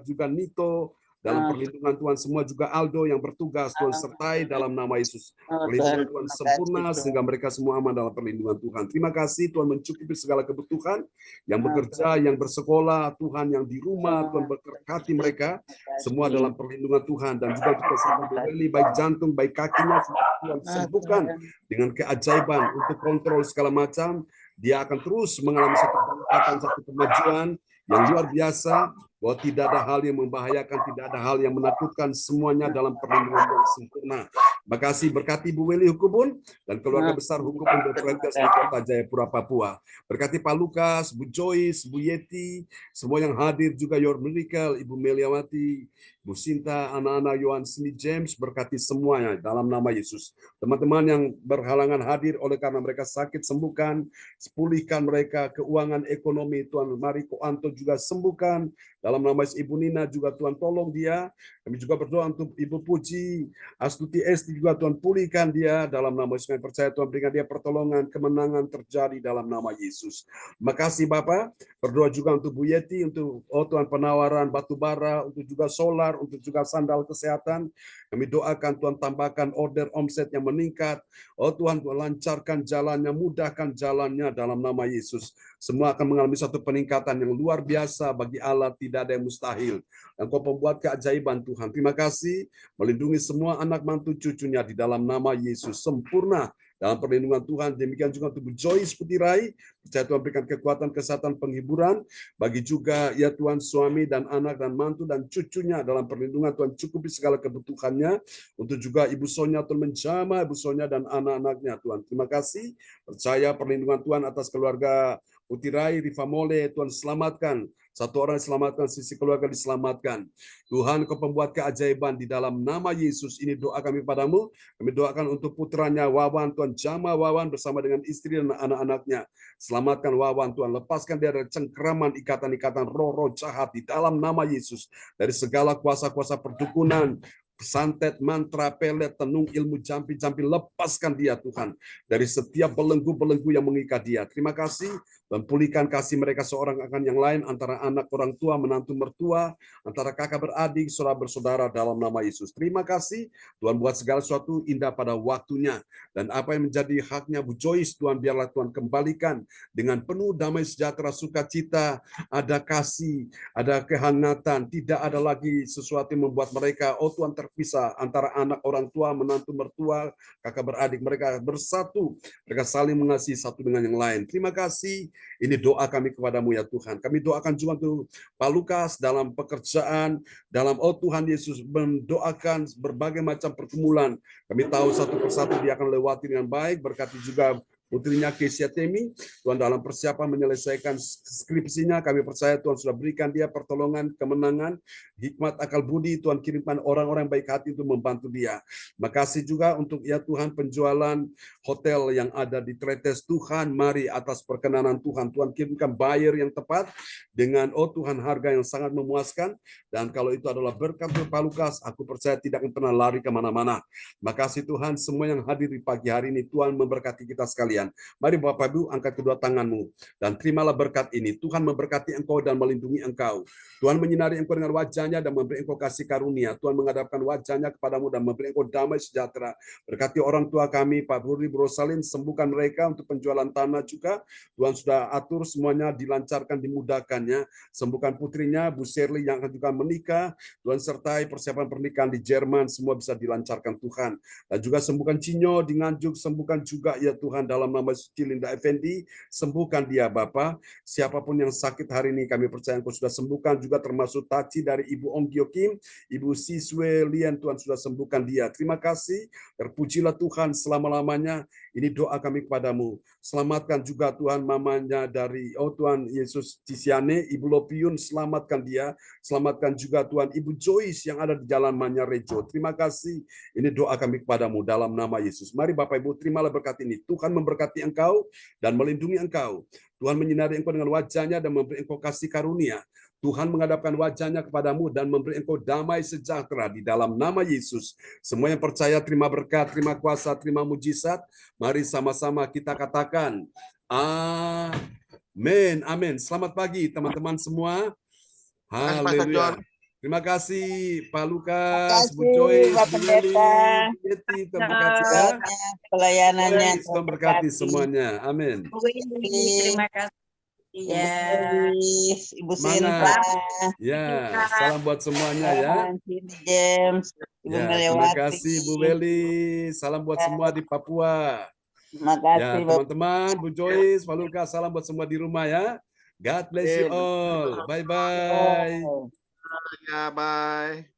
juga Nito, dalam perlindungan Tuhan semua, juga Aldo yang bertugas, Tuhan sertai dalam nama Yesus. Perlindungan Tuhan sempurna sehingga mereka semua aman dalam perlindungan Tuhan. Terima kasih Tuhan mencukupi segala kebutuhan yang bekerja, yang bersekolah, Tuhan yang di rumah, Tuhan berkati mereka semua dalam perlindungan Tuhan. Dan juga kita semua beli baik jantung, baik kakinya, Tuhan sembuhkan dengan keajaiban untuk kontrol segala macam. Dia akan terus mengalami satu peningkatan, satu kemajuan yang luar biasa, bahwa tidak ada hal yang membahayakan, tidak ada hal yang menakutkan, semuanya dalam perlindungan yang sempurna. Terima kasih, berkati Bu Weli Hukubun dan keluarga besar Hukubun De Fretes di kota Jayapura, Papua. Berkati Pak Lukas, Bu Joyce, Bu Yeti, semua yang hadir, juga Your Miracle, Ibu Meliawati, Bu Sinta, anak-anak Yohan Smith James, berkati semuanya dalam nama Yesus. Teman-teman yang berhalangan hadir oleh karena mereka sakit, sembuhkan, pulihkan mereka, keuangan ekonomi, Tuhan mari Koanto juga sembuhkan, dalam nama Yesus. Ibu Nina juga Tuhan tolong dia. Kami juga berdoa untuk Ibu Puji, Astuti Esti juga Tuhan pulihkan dia, dalam nama Yesus. Kami percaya Tuhan berikan dia pertolongan, kemenangan terjadi dalam nama Yesus. Terima kasih Bapak. Berdoa juga untuk Bu Yeti, untuk Tuhan penawaran batu bara, untuk juga solar, untuk juga sandal kesehatan. Kami doakan Tuhan tambahkan order omset yang meningkat. Tuhan lancarkan jalannya, mudahkan jalannya dalam nama Yesus. Semua akan mengalami satu peningkatan yang luar biasa, bagi Allah tidak ada yang mustahil. Dan Kau pembuat keajaiban Tuhan. Terima kasih melindungi semua anak mantu cucunya di dalam nama Yesus. Sempurna dalam perlindungan Tuhan. Demikian juga untuk Bu Joyce Putirai, percaya Tuhan berikan kekuatan, kesehatan, penghiburan, bagi juga ya Tuhan suami dan anak dan mantu dan cucunya dalam perlindungan Tuhan, cukupi segala kebutuhannya. Untuk juga Ibu Sonia, Tuhan menjamah Ibu Sonia dan anak-anaknya Tuhan. Terima kasih, percaya perlindungan Tuhan atas keluarga Putirai, Rifa Mole, Tuhan selamatkan. Satu orang diselamatkan, sisi keluarga diselamatkan. Tuhan, Kau pembuat keajaiban di dalam nama Yesus. Ini doa kami padamu. Kami doakan untuk putranya Wawan, Tuhan jamah Wawan bersama dengan istri dan anak-anaknya. Selamatkan Wawan, Tuhan. Lepaskan dia dari cengkeraman, ikatan-ikatan roh-roh jahat di dalam nama Yesus. Dari segala kuasa-kuasa perdukunan, santet, mantra, pelet, tenung, ilmu jampi-jampi, lepaskan dia Tuhan dari setiap belenggu-belenggu yang mengikat dia. Terima kasih, dan pulihkan kasih mereka seorang akan yang lain, antara anak orang tua, menantu mertua, antara kakak beradik, saudara bersaudara dalam nama Yesus. Terima kasih, Tuhan buat segala sesuatu indah pada waktunya, dan apa yang menjadi haknya Bu Joyce, Tuhan biarlah Tuhan kembalikan dengan penuh damai sejahtera, sukacita, ada kasih, ada kehangatan, tidak ada lagi sesuatu yang membuat mereka, oh Tuhan, terpisah antara anak orang tua, menantu mertua, kakak beradik, mereka bersatu, mereka saling mengasihi satu dengan yang lain. Terima kasih, ini doa kami kepadamu ya Tuhan. Kami doakan juga untuk Pak Lukas dalam pekerjaan, dalam oh Tuhan Yesus, mendoakan berbagai macam pergumulan. Kami tahu satu persatu dia akan lewati dengan baik, berkati juga putrinya Kesia Temi, Tuhan dalam persiapan menyelesaikan skripsinya, kami percaya Tuhan sudah berikan dia pertolongan, kemenangan, hikmat, akal budi, Tuhan kirimkan orang-orang baik hati untuk membantu dia. Makasih juga untuk ya Tuhan penjualan hotel yang ada di Tretes, Tuhan mari atas perkenanan Tuhan, Tuhan kirimkan buyer yang tepat dengan oh Tuhan harga yang sangat memuaskan, dan kalau itu adalah berkat untuk Pak Lukas, aku percaya tidak akan pernah lari kemana-mana. Makasih Tuhan, semua yang hadir di pagi hari ini, Tuhan memberkati kita sekalian. Mari Bapak Ibu angkat kedua tanganmu dan terimalah berkat ini. Tuhan memberkati engkau dan melindungi engkau. Tuhan menyinari engkau dengan wajahnya dan memberi engkau kasih karunia. Tuhan menghadapkan wajahnya kepadamu dan memberi engkau damai sejahtera. Berkati orang tua kami, Pak Buri, Bro Salim, sembuhkan mereka untuk penjualan tanah juga. Tuhan sudah atur semuanya, dilancarkan, dimudahkannya. Sembuhkan putrinya, Bu Shirley yang akan juga menikah. Tuhan sertai persiapan pernikahan di Jerman, semua bisa dilancarkan Tuhan. Dan juga sembuhkan Cinyo di Nganjuk, sembuhkan juga ya Tuhan dalam nama suci Linda Effendi, sembuhkan dia Bapa. Siapapun yang sakit hari ini kami percaya Engkau sudah sembuhkan, juga termasuk Taci dari Ibu Ong Gyo Kim, Ibu Siswe Lian, Tuhan sudah sembuhkan dia. Terima kasih, terpujilah Tuhan selama-lamanya. Ini doa kami kepadamu. Selamatkan juga Tuhan mamanya dari oh Tuhan Yesus Cisiane, Ibu Lopiun, selamatkan dia. Selamatkan juga Tuhan Ibu Joyce yang ada di Jalan Manyarejo. Terima kasih. Ini doa kami kepadamu dalam nama Yesus. Mari Bapak Ibu terimalah berkat ini. Tuhan memberkati engkau dan melindungi engkau. Tuhan menyinari engkau dengan wajahnya dan memberi engkau kasih karunia. Tuhan menghadapkan wajahnya kepadamu dan memberi engkau damai sejahtera di dalam nama Yesus. Semua yang percaya terima berkat, terima kuasa, terima mujizat. Mari sama-sama kita katakan amin. Amin. Selamat pagi teman-teman semua. Haleluya. Terima kasih Pak Lukas, Bu Joyce, Bu Lili, Yeti, terima kasih ya. Pelayanannya. Tuhan berkati semuanya. Amin. Terima kasih. Ya. Ibu Sinta. Ya, salam buat semuanya ya. James, Ibu Ya, terima Melewati. kasih Bu Beli. Salam buat semua di Papua. Terima Ya, kasih teman-teman, Bu Joyce, Pak Lukas, salam buat semua di rumah ya. God bless you all. Bye-bye. Ya, bye.